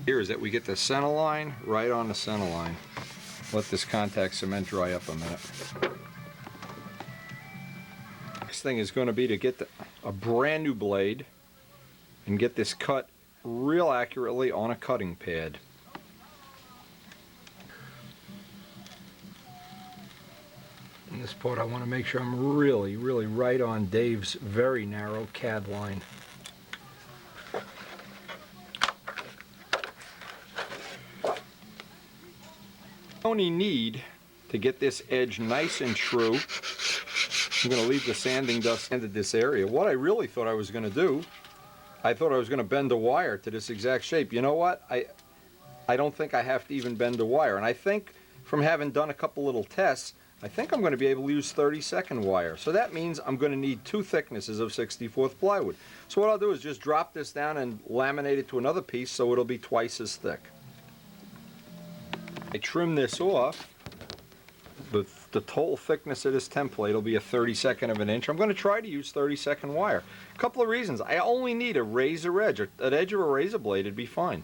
Here is that we get the center line right on the center line. Let this contact cement dry up a minute. Next thing is going to be to get a brand new blade and get this cut real accurately on a cutting pad. In this part I want to make sure I'm really right on Dave's very narrow CAD line. Only need to get this edge nice and true. I'm going to leave the sanding dust into this area. What I really thought I was going to do, I thought I was going to bend a wire to this exact shape. You know what? I don't think I have to even bend a wire. And I think from having done a couple little tests, I think I'm going to be able to use 30-second wire. So that means I'm going to need 2 thicknesses of 64th plywood. So what I'll do is just drop this down and laminate it to another piece so it'll be twice as thick. I trim this off. The total thickness of this template will be a 32nd of an inch. I'm going to try to use 30-second wire. A couple of reasons. I only need a razor edge. An edge of a razor blade would be fine.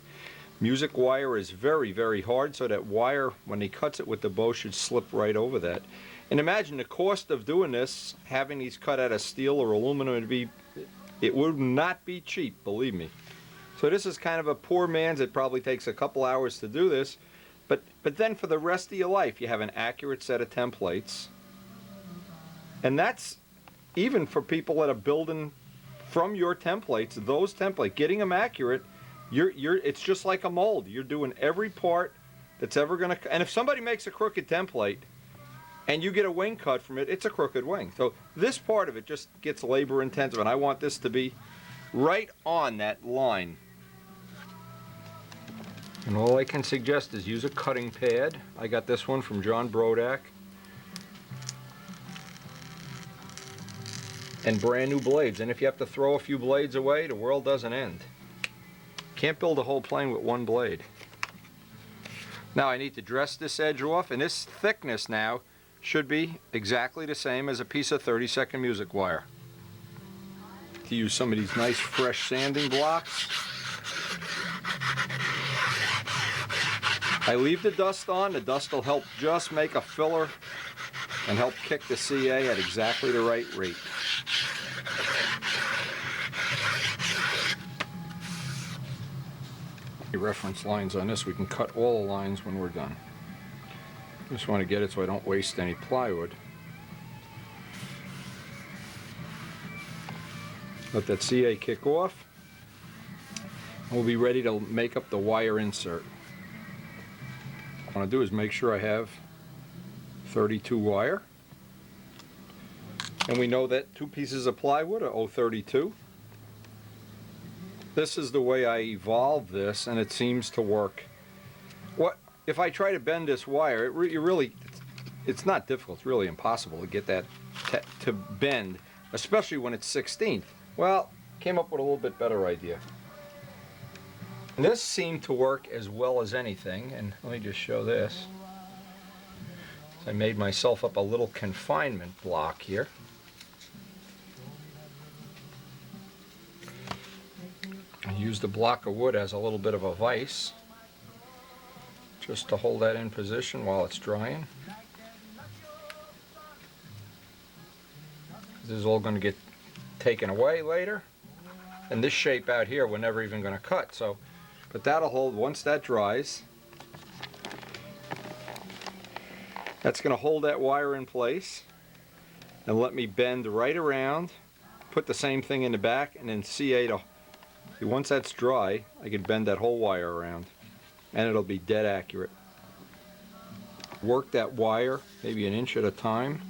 Music wire is very hard, so that wire, when he cuts it with the bow, should slip right over that. And imagine the cost of doing this, having these cut out of steel or aluminum, it would not be cheap, believe me. So this is kind of a poor man's. It probably takes a couple hours to do this. But then for the rest of your life, you have an accurate set of templates. And that's even for people that are building from your templates, those templates, getting them accurate, it's just like a mold. You're doing every part that's ever going to, and if somebody makes a crooked template and you get a wing cut from it, it's a crooked wing. So this part of it just gets labor intensive, and I want this to be right on that line. And all I can suggest is use a cutting pad. I got this one from John Brodak. And brand new blades. And if you have to throw a few blades away, the world doesn't end. Can't build a whole plane with one blade. Now I need to dress this edge off, and this thickness now should be exactly the same as a piece of 30-second music wire. To use some of these nice fresh sanding blocks. I leave the dust on. The dust will help just make a filler and help kick the CA at exactly the right rate. Reference lines on this. We can cut all the lines when we're done. Just want to get it so I don't waste any plywood. Let that CA kick off. We'll be ready to make up the wire insert. What I want to do is make sure I have 32 wire. And we know that 2 pieces of plywood are 0.32. This is the way I evolved this, and it seems to work. What if I try to bend this wire? It's not difficult. It's really impossible to get that to bend, especially when it's 16th. Well, came up with a little bit better idea. This seemed to work as well as anything, and let me just show this. I made myself up a little confinement block here. I used a block of wood as a little bit of a vise, just to hold that in position while it's drying. This is all going to get taken away later, and this shape out here we're never even going to cut. So, but that'll hold once that dries. That's going to hold that wire in place and let me bend right around, put the same thing in the back, and then CA to. Once that's dry, I can bend that whole wire around, and it'll be dead accurate. Work that wire maybe an inch at a time.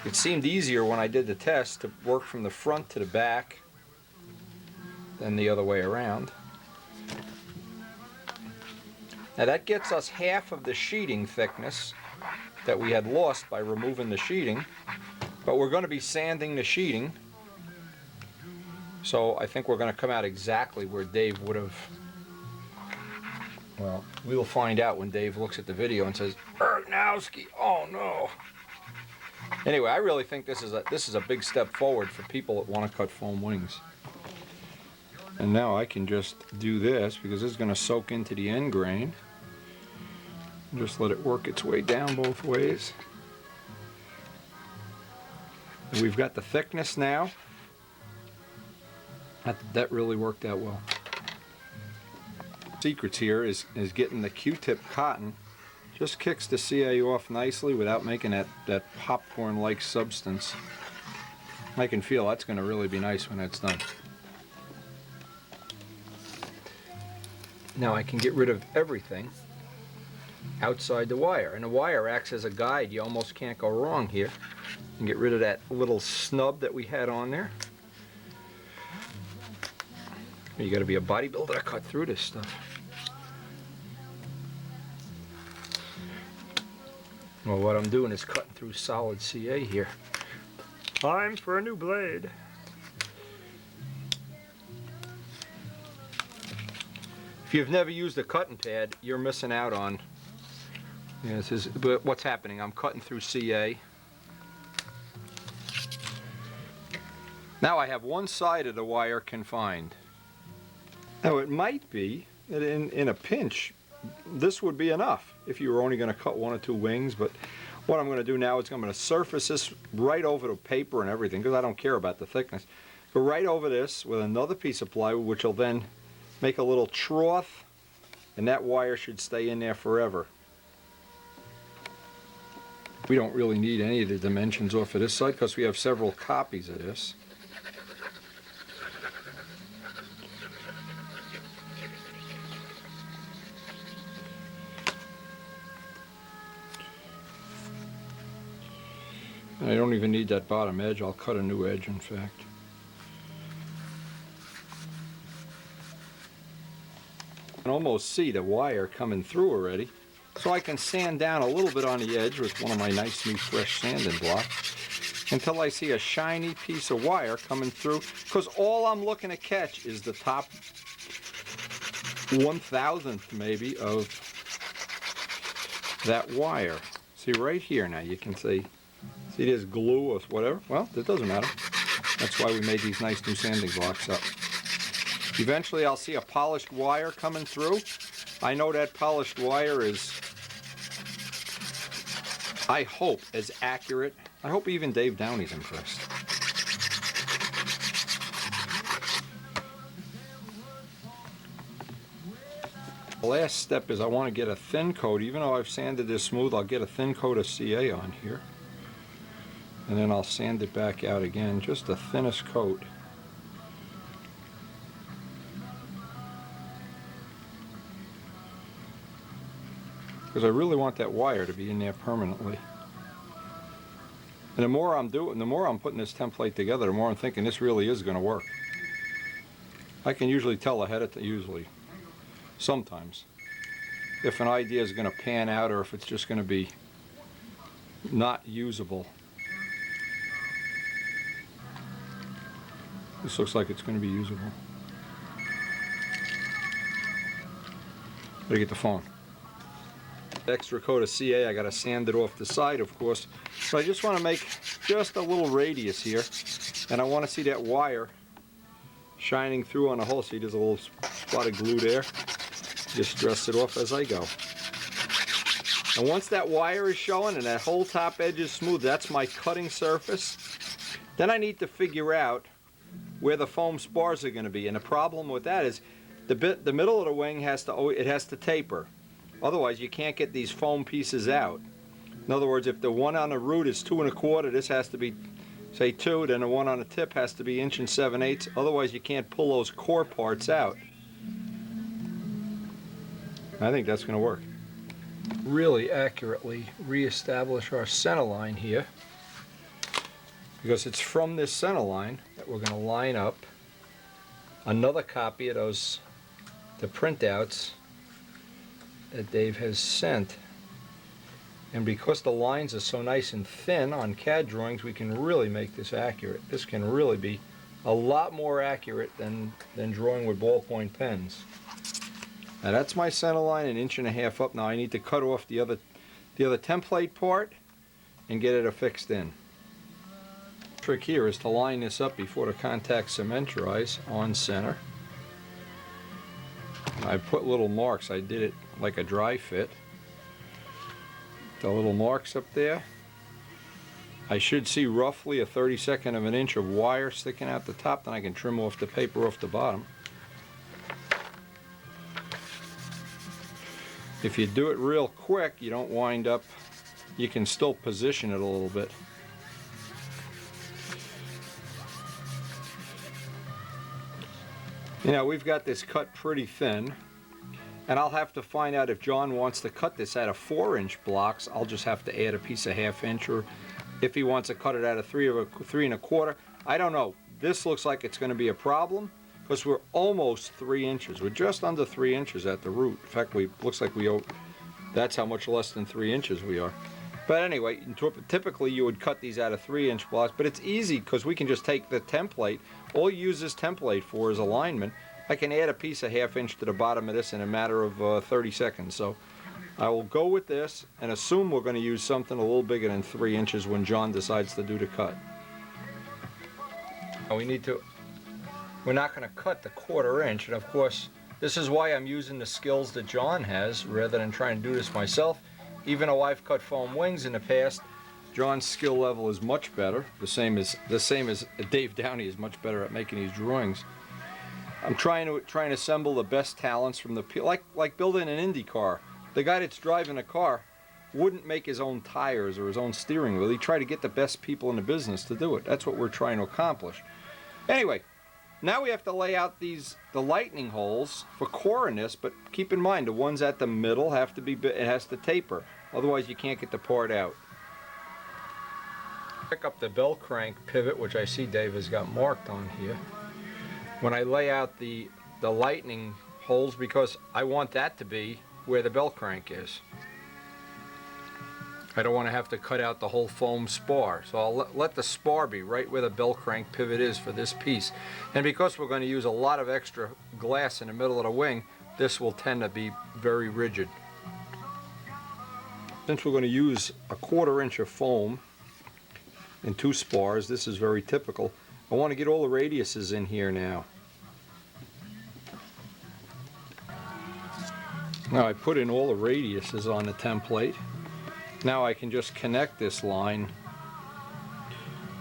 It seemed easier when I did the test to work from the front to the back than the other way around. Now that gets us half of the sheeting thickness that we had lost by removing the sheeting, but we're going to be sanding the sheeting, so I think we're going to come out exactly where Dave would have. Well, we'll find out when Dave looks at the video and says, "Ernowski, oh no." Anyway, I really think this is a big step forward for people that want to cut foam wings. And now I can just do this because this is going to soak into the end grain. Just let it work its way down both ways. And we've got the thickness now. That really worked out well. Secrets here is getting the Q-tip cotton. Just kicks the CA off nicely without making that popcorn-like substance. I can feel that's going to really be nice when that's done. Now I can get rid of everything outside the wire, and the wire acts as a guide. You almost can't go wrong here. And get rid of that little snub that we had on there. You got to be a bodybuilder to cut through this stuff. Well, what I'm doing is cutting through solid CA here. Time for a new blade. If you've never used a cutting pad, you're missing out on. But what's happening? I'm cutting through CA. Now I have one side of the wire confined. Now it might be that in a pinch, this would be enough if you were only going to cut 1 or 2 wings. But what I'm going to do now is I'm going to surface this right over the paper and everything, because I don't care about the thickness. Go right over this with another piece of plywood, which will then make a little trough, and that wire should stay in there forever. We don't really need any of the dimensions off of this side because we have several copies of this. I don't even need that bottom edge. I'll cut a new edge, in fact. I can almost see the wire coming through already. So I can sand down a little bit on the edge with one of my nice new fresh sanding blocks until I see a shiny piece of wire coming through, because all I'm looking to catch is the top 1/1000th maybe of that wire. See right here now, you can see this glue or whatever. Well, that doesn't matter. That's why we made these nice new sanding blocks up. Eventually I'll see a polished wire coming through. I know that polished wire is, I hope, as accurate. I hope even Dave Downey's impressed. The last step is I want to get a thin coat. Even though I've sanded this smooth, I'll get a thin coat of CA on here. And then I'll sand it back out again, just the thinnest coat. Because I really want that wire to be in there permanently. And the more I'm putting this template together, the more I'm thinking this really is going to work. I can usually tell ahead of time, sometimes, if an idea is going to pan out or if it's just going to be not usable. This looks like it's going to be usable. Better get the phone. Extra coat of CA, I got to sand it off the side, of course. So I just want to make just a little radius here, and I want to see that wire shining through on the hole. See, there's a little spot of glue there. Just dress it off as I go. And once that wire is showing and that whole top edge is smooth, that's my cutting surface. Then I need to figure out where the foam spars are going to be. And the problem with that is the middle of the wing has to taper. Otherwise, you can't get these foam pieces out. In other words, if the one on the root is 2 1/4, this has to be, say, 2. Then the one on the tip has to be 1 7/8. Otherwise, you can't pull those core parts out. I think that's going to work. Really accurately reestablish our center line here, because it's from this center line that we're going to line up another copy of the printouts that Dave has sent. And because the lines are so nice and thin on CAD drawings, we can really make this accurate. This can really be a lot more accurate than drawing with ballpoint pens. Now that's my center line, 1.5 inches up. Now I need to cut off the other template part and get it affixed in. The trick here is to line this up before the contact cement dries on center. I put little marks. I did it like a dry fit. The little marks up there. I should see roughly a 32nd of an inch of wire sticking out the top. Then I can trim off the paper off the bottom. If you do it real quick, you don't wind up, you can still position it a little bit. You know, we've got this cut pretty thin, and I'll have to find out if John wants to cut this out of 4-inch blocks. I'll just have to add a piece of 1/2 inch, or if he wants to cut it out of 3 1/4. I don't know. This looks like it's going to be a problem because we're almost 3 inches. We're just under 3 inches at the root. In fact, looks like that's how much less than 3 inches we are. But anyway, typically you would cut these out of 3-inch blocks, but it's easy because we can just take the template. All you use this template for is alignment. I can add a piece of 1/2 inch to the bottom of this in a matter of 30 seconds. So I will go with this and assume we're going to use something a little bigger than 3 inches when John decides to do the cut. We're not going to cut the 1/4 inch, and of course this is why I'm using the skills that John has rather than trying to do this myself. Even though I've cut foam wings in the past, John's skill level is much better. The same as Dave Downey is much better at making these drawings. I'm trying to assemble the best talents from like building an Indy car. The guy that's driving a car wouldn't make his own tires or his own steering wheel. He'd try to get the best people in the business to do it. That's what we're trying to accomplish. Anyway, now we have to lay out the lightning holes for core in this, but keep in mind the ones at the middle it has to taper. Otherwise you can't get the part out. Pick up the bell crank pivot, which I see Dave has got marked on here. When I lay out the lightning holes, because I want that to be where the bell crank is. I don't want to have to cut out the whole foam spar, so I'll let the spar be right where the bell crank pivot is for this piece. And because we're going to use a lot of extra glass in the middle of the wing, this will tend to be very rigid. Since we're going to use a 1/4 inch of foam in 2 spars, this is very typical. I want to get all the radiuses in here now. Now I put in all the radiuses on the template. Now I can just connect this line.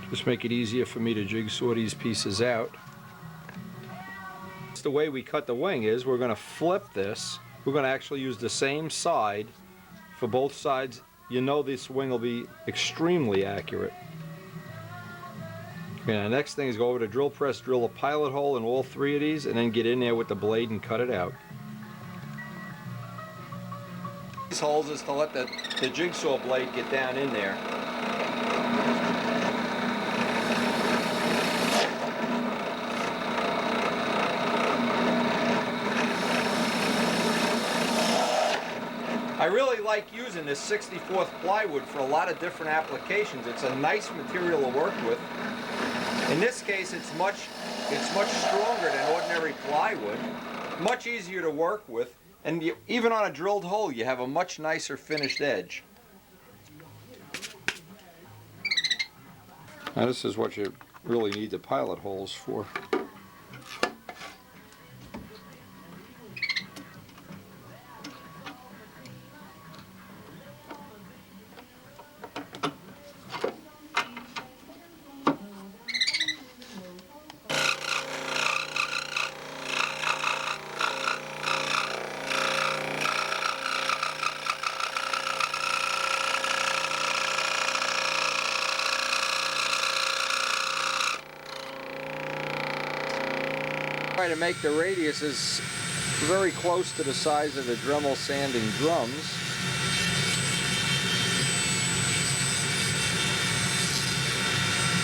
Just make it easier for me to jigsaw these pieces out. The way we cut the wing is we're going to flip this. We're going to actually use the same side for both sides. You know this wing will be extremely accurate. Okay, the next thing is go over to drill press, drill a pilot hole in all three of these, and then get in there with the blade and cut it out. These holes is to let the jigsaw blade get down in there. I really like using this 64th plywood for a lot of different applications. It's a nice material to work with. In this case, it's much stronger than ordinary plywood, much easier to work with, and even on a drilled hole, you have a much nicer finished edge. Now this is what you really need the pilot holes for. Try to make the radiuses very close to the size of the Dremel sanding drums.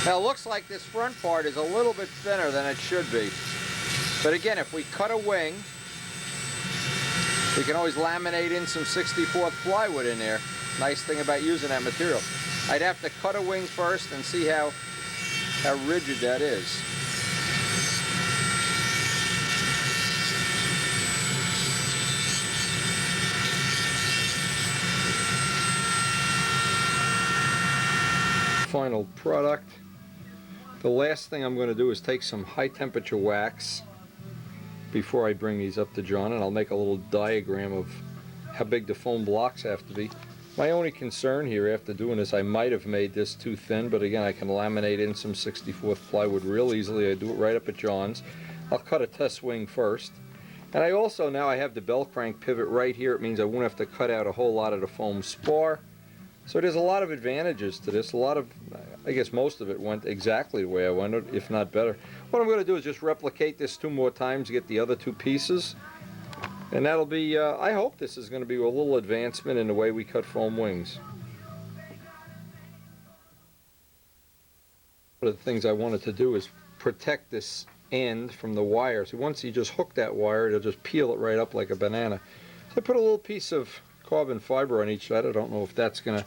Now it looks like this front part is a little bit thinner than it should be. But again, if we cut a wing, we can always laminate in some 64th plywood in there. Nice thing about using that material. I'd have to cut a wing first and see how rigid that is. Final product. The last thing I'm going to do is take some high temperature wax before I bring these up to John, and I'll make a little diagram of how big the foam blocks have to be. My only concern here after doing this, I might have made this too thin, but again, I can laminate in some 64th plywood real easily. I do it right up at John's. I'll cut a test wing first. And I also, now I have the bell crank pivot right here. It means I won't have to cut out a whole lot of the foam spar. So there's a lot of advantages to this. A lot of, I guess most of it went exactly the way I wanted, if not better. What I'm going to do is just replicate this 2 more times, get the other 2 pieces. And that'll be, I hope this is going to be a little advancement in the way we cut foam wings. One of the things I wanted to do is protect this end from the wire. So once you just hook that wire, it'll just peel it right up like a banana. So I put a little piece of carbon fiber on each side. I don't know if that's going to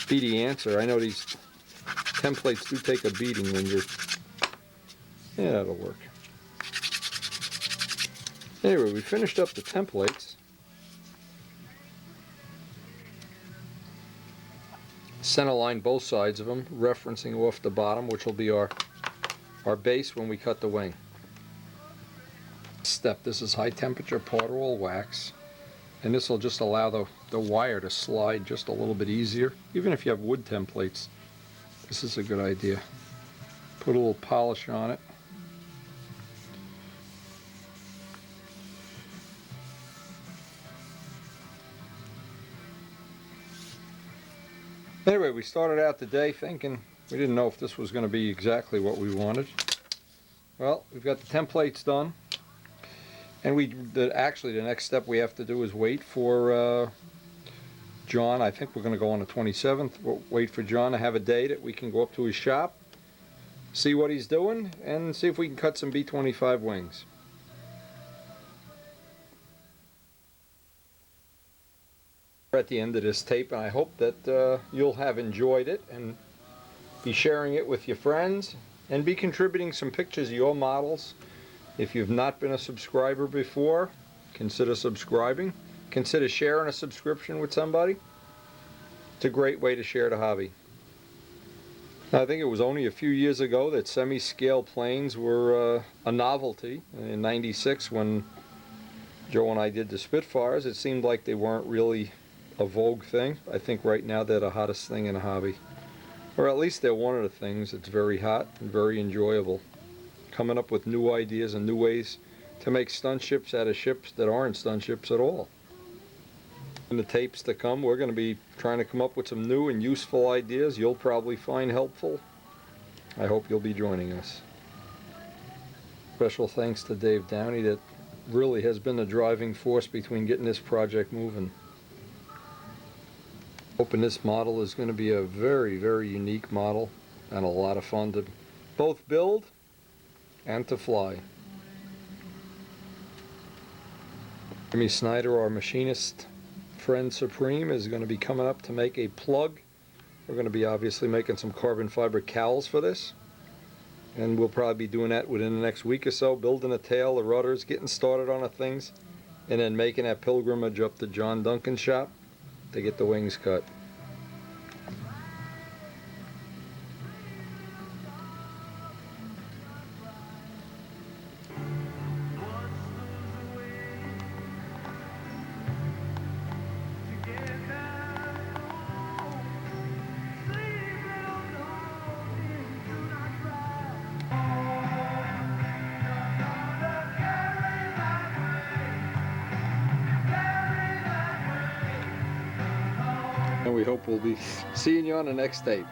be the answer. I know these templates do take a beating when you're... Yeah, that'll work. Anyway, we finished up the templates. Center line both sides of them, referencing off the bottom, which will be our base when we cut the wing. Step, this is high temperature powder roll wax. And this will just allow the wire to slide just a little bit easier. Even if you have wood templates, this is a good idea. Put a little polish on it. Anyway, we started out the day thinking we didn't know if this was going to be exactly what we wanted. Well, we've got the templates done. And actually the next step we have to do is wait for John. I think we're going to go on the 27th. We'll wait for John to have a day that we can go up to his shop, see what he's doing, and see if we can cut some B-25 wings. We're at the end of this tape, and I hope that you'll have enjoyed it and be sharing it with your friends and be contributing some pictures of your models. If you've not been a subscriber before, consider subscribing. Consider sharing a subscription with somebody. It's a great way to share the hobby. I think it was only a few years ago that semi-scale planes were a novelty. In '96, when Joe and I did the Spitfires, it seemed like they weren't really a vogue thing. I think right now they're the hottest thing in the hobby. Or at least they're one of the things that's very hot and very enjoyable. Coming up with new ideas and new ways to make stunt ships out of ships that aren't stunt ships at all. In the tapes to come, we're going to be trying to come up with some new and useful ideas you'll probably find helpful. I hope you'll be joining us. Special thanks to Dave Downey, that really has been the driving force between getting this project moving. Hoping this model is going to be a very, very unique model and a lot of fun to both build and to fly. Jimmy Snyder, our machinist friend supreme, is going to be coming up to make a plug. We're going to be obviously making some carbon fiber cowls for this, and we'll probably be doing that within the next week or so, building a tail, the rudders, getting started on the things, and then making that pilgrimage up to John Duncan's shop to get the wings cut. And we hope we'll be seeing you on the next tape.